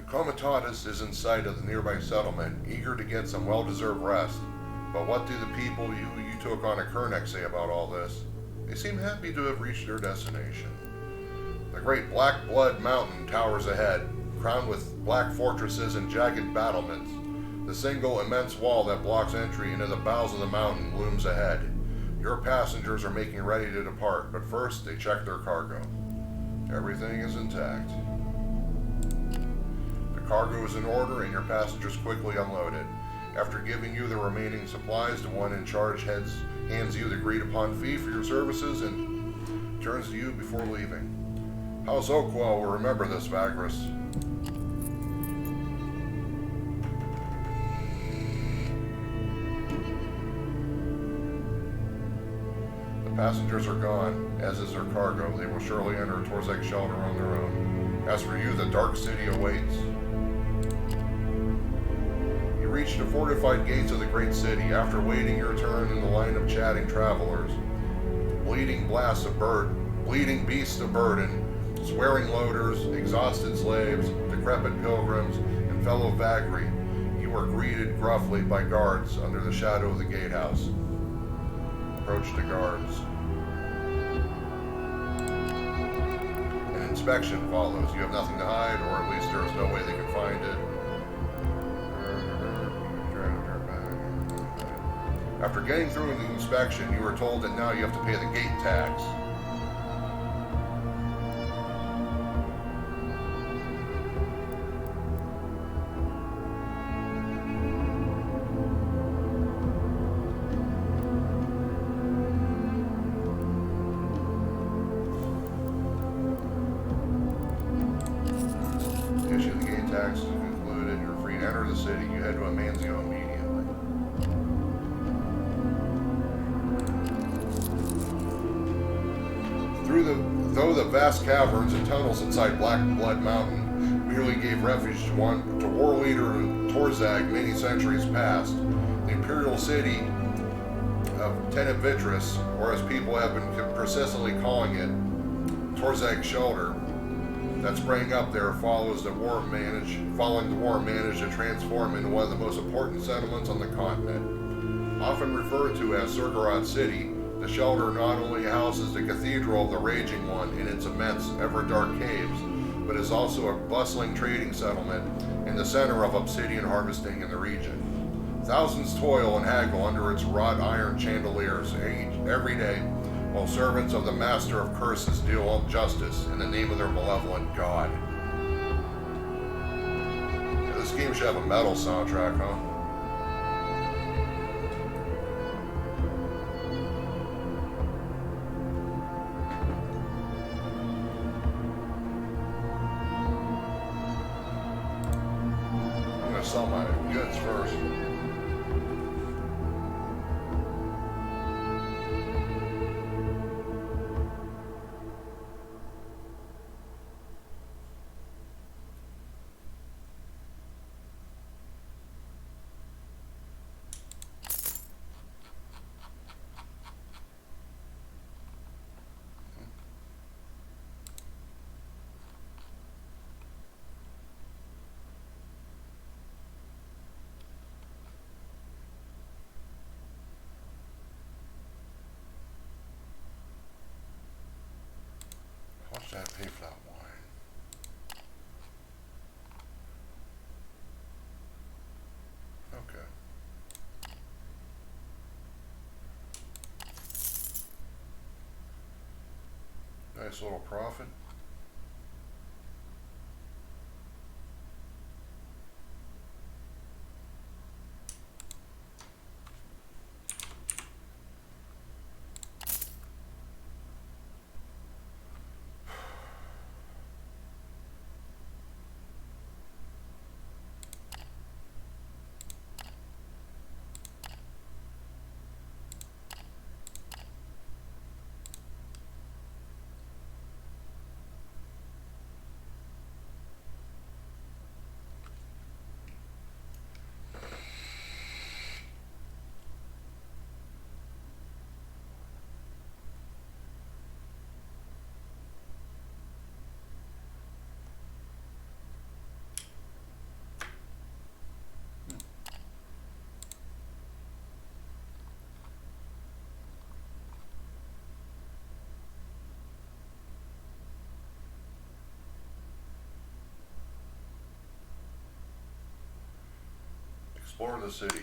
Speaker 1: Comitatus is in sight of the nearby settlement, eager to get some well-deserved rest. But what do the people you took on at Kernak say about all this? They seem happy to have reached their destination. The great Black Blood Mountain towers ahead, crowned with black fortresses and jagged battlements. The single immense wall that blocks entry into the bowels of the mountain looms ahead. Your passengers are making ready to depart, but first they check their cargo. Everything is intact. The cargo is in order and your passengers quickly unload it. After giving you the remaining supplies, the one in charge hands you the agreed upon fee for your services and turns to you before leaving. House Oakwell will remember this, Vagrus. The passengers are gone, as is their cargo. They will surely enter Torzek shelter on their own. As for you, the Dark City awaits. You reach the fortified gates of the great city. After waiting your turn in the line of chatting travelers, bleeding beasts of burden, swearing loaders, exhausted slaves, decrepit pilgrims, and fellow Vagri, you are greeted gruffly by guards under the shadow of the gatehouse. Approach the guards. An inspection follows. You have nothing to hide, or at least there is no way they can find it. After getting through the inspection, you are told that now you have to pay the gate tax. Issue the gate tax is concluded. You're free to enter the city. You head to Amanzio immediately. Though the vast caverns and tunnels inside Black Blood Mountain merely gave refuge to war leader Torzag many centuries past, the imperial city of Tenebitris, or as people have been persistently calling it, Torzag Shelter, that sprang up there following the war managed to transform into one of the most important settlements on the continent. Often referred to as Surgorod City, the shelter not only houses the Cathedral of the Raging One in its immense, ever-dark caves, but is also a bustling trading settlement in the center of obsidian harvesting in the region. Thousands toil and haggle under its wrought iron chandeliers every day, while servants of the Master of Curses deal justice in the name of their malevolent god. Yeah, this game should have a metal soundtrack, huh? Sell my goods first. How much did I pay for that wine? Okay. Nice little profit. Explore the city.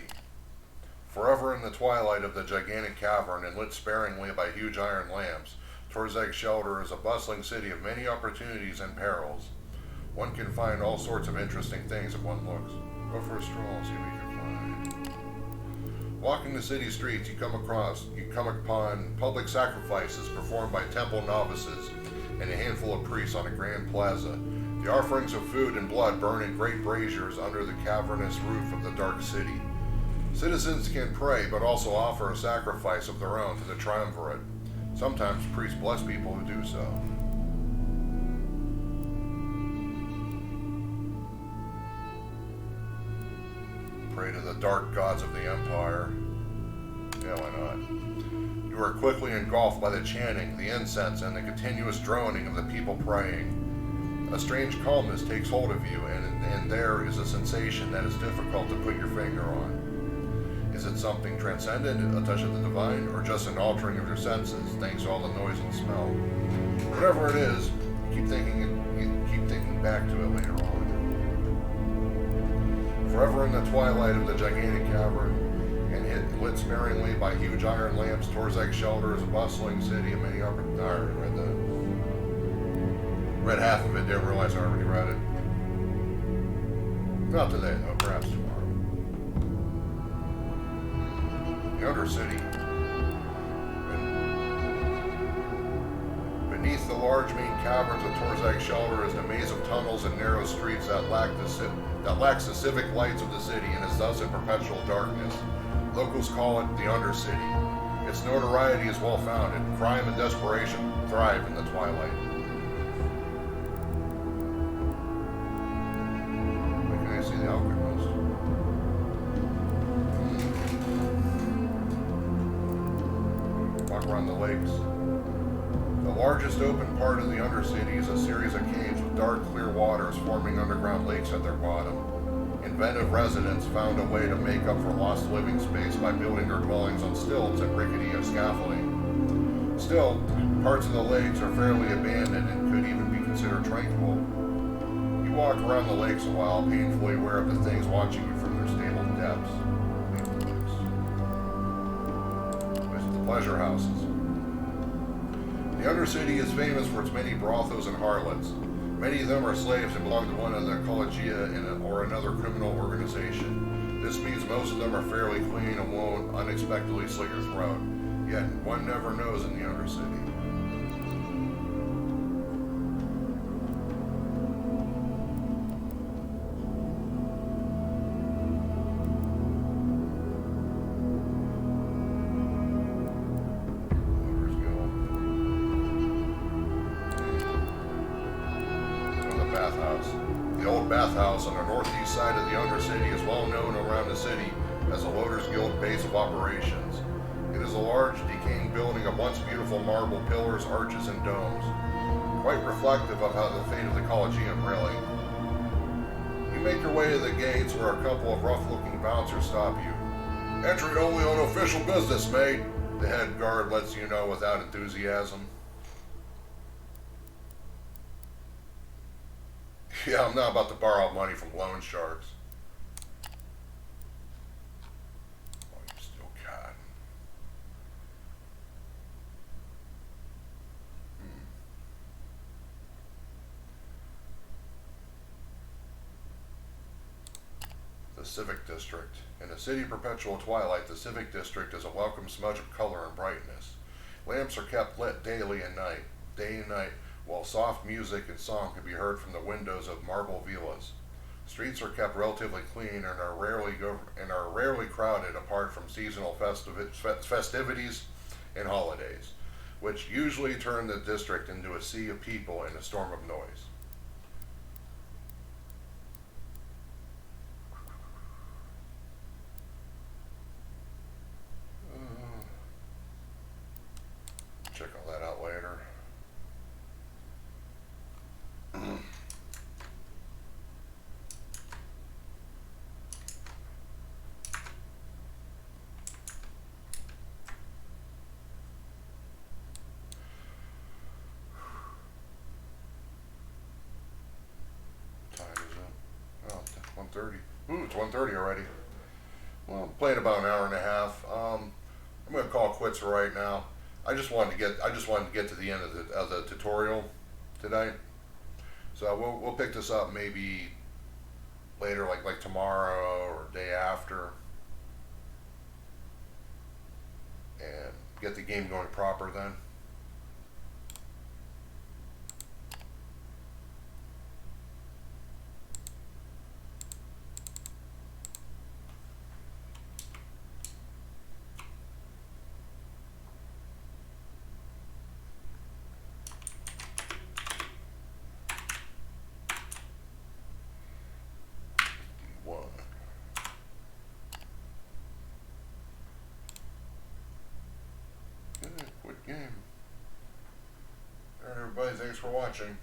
Speaker 1: Forever in the twilight of the gigantic cavern and lit sparingly by huge iron lamps, Torzeg Shelter is a bustling city of many opportunities and perils. One can find all sorts of interesting things if one looks. Go for a stroll and see what you can find. Walking the city streets, you come upon public sacrifices performed by temple novices and a handful of priests on a grand plaza. The offerings of food and blood burn in great braziers under the cavernous roof of the dark city. Citizens can pray, but also offer a sacrifice of their own to the triumvirate. Sometimes priests bless people who do so. Pray to the dark gods of the Empire. Yeah, why not? You are quickly engulfed by the chanting, the incense, and the continuous droning of the people praying. A strange calmness takes hold of you, and there is a sensation that is difficult to put your finger on. Is it something transcendent, a touch of the divine, or just an altering of your senses, thanks to all the noise and smell? Whatever it is, keep thinking back to it later on. Forever in the twilight of the gigantic cavern, and lit sparingly by huge iron lamps, Torzeg Shelter is a bustling city of many opportunities. Read half of it, didn't realize I already read it. Not today, though, perhaps tomorrow. The Undercity. Beneath the large main caverns of Torzeg Shelter is a maze of tunnels and narrow streets that lacks the civic lights of the city and is thus in perpetual darkness. Locals call it the Undercity. Its notoriety is well founded. Crime and desperation thrive in the twilight. Where can I see the alchemist? Walk around the lakes. The largest open part of the Undercity is a series of caves with dark, clear waters forming underground lakes at their bottom. Inventive residents found a way to make up for lost living space by building their dwellings on stilts and rickety scaffolding. Still, parts of the lakes are fairly abandoned and could even be considered tranquil. You walk around the lakes a while, painfully aware of the things watching you from their stable depths. Visit the pleasure houses. The Undercity is famous for its many brothels and harlots. Many of them are slaves and belong to one of the collegia or another criminal organization. This means most of them are fairly clean and won't unexpectedly slit your throat. Yet one never knows in the Undercity. The old bathhouse on the northeast side of the Undercity is well known around the city as the Loaders Guild base of operations. It is a large, decaying building of once beautiful marble pillars, arches, and domes, quite reflective of how the fate of the Collegium, really. You make your way to the gates where a couple of rough-looking bouncers stop you. Entering only on official business, mate, the head guard lets you know without enthusiasm. Yeah, I'm not about to borrow money from loan sharks. Oh, you still got. The Civic District. In a city of perpetual twilight, the Civic District is a welcome smudge of color and brightness. Lamps are kept lit day and night, while soft music and song can be heard from the windows of marble villas. Streets are kept relatively clean and are rarely crowded apart from seasonal festivities and holidays, which usually turn the district into a sea of people and a storm of noise. Check all that out later. Time is up. Oh, 1:30. Ooh, it's 1:30 already. Well, I'm playing about an hour and a half. I'm gonna call quits right now. I just wanted to get to the end of the tutorial today. So we'll pick this up maybe later, like tomorrow or day after, and get the game going proper then. One. Good, quit game. Alright, everybody, thanks for watching.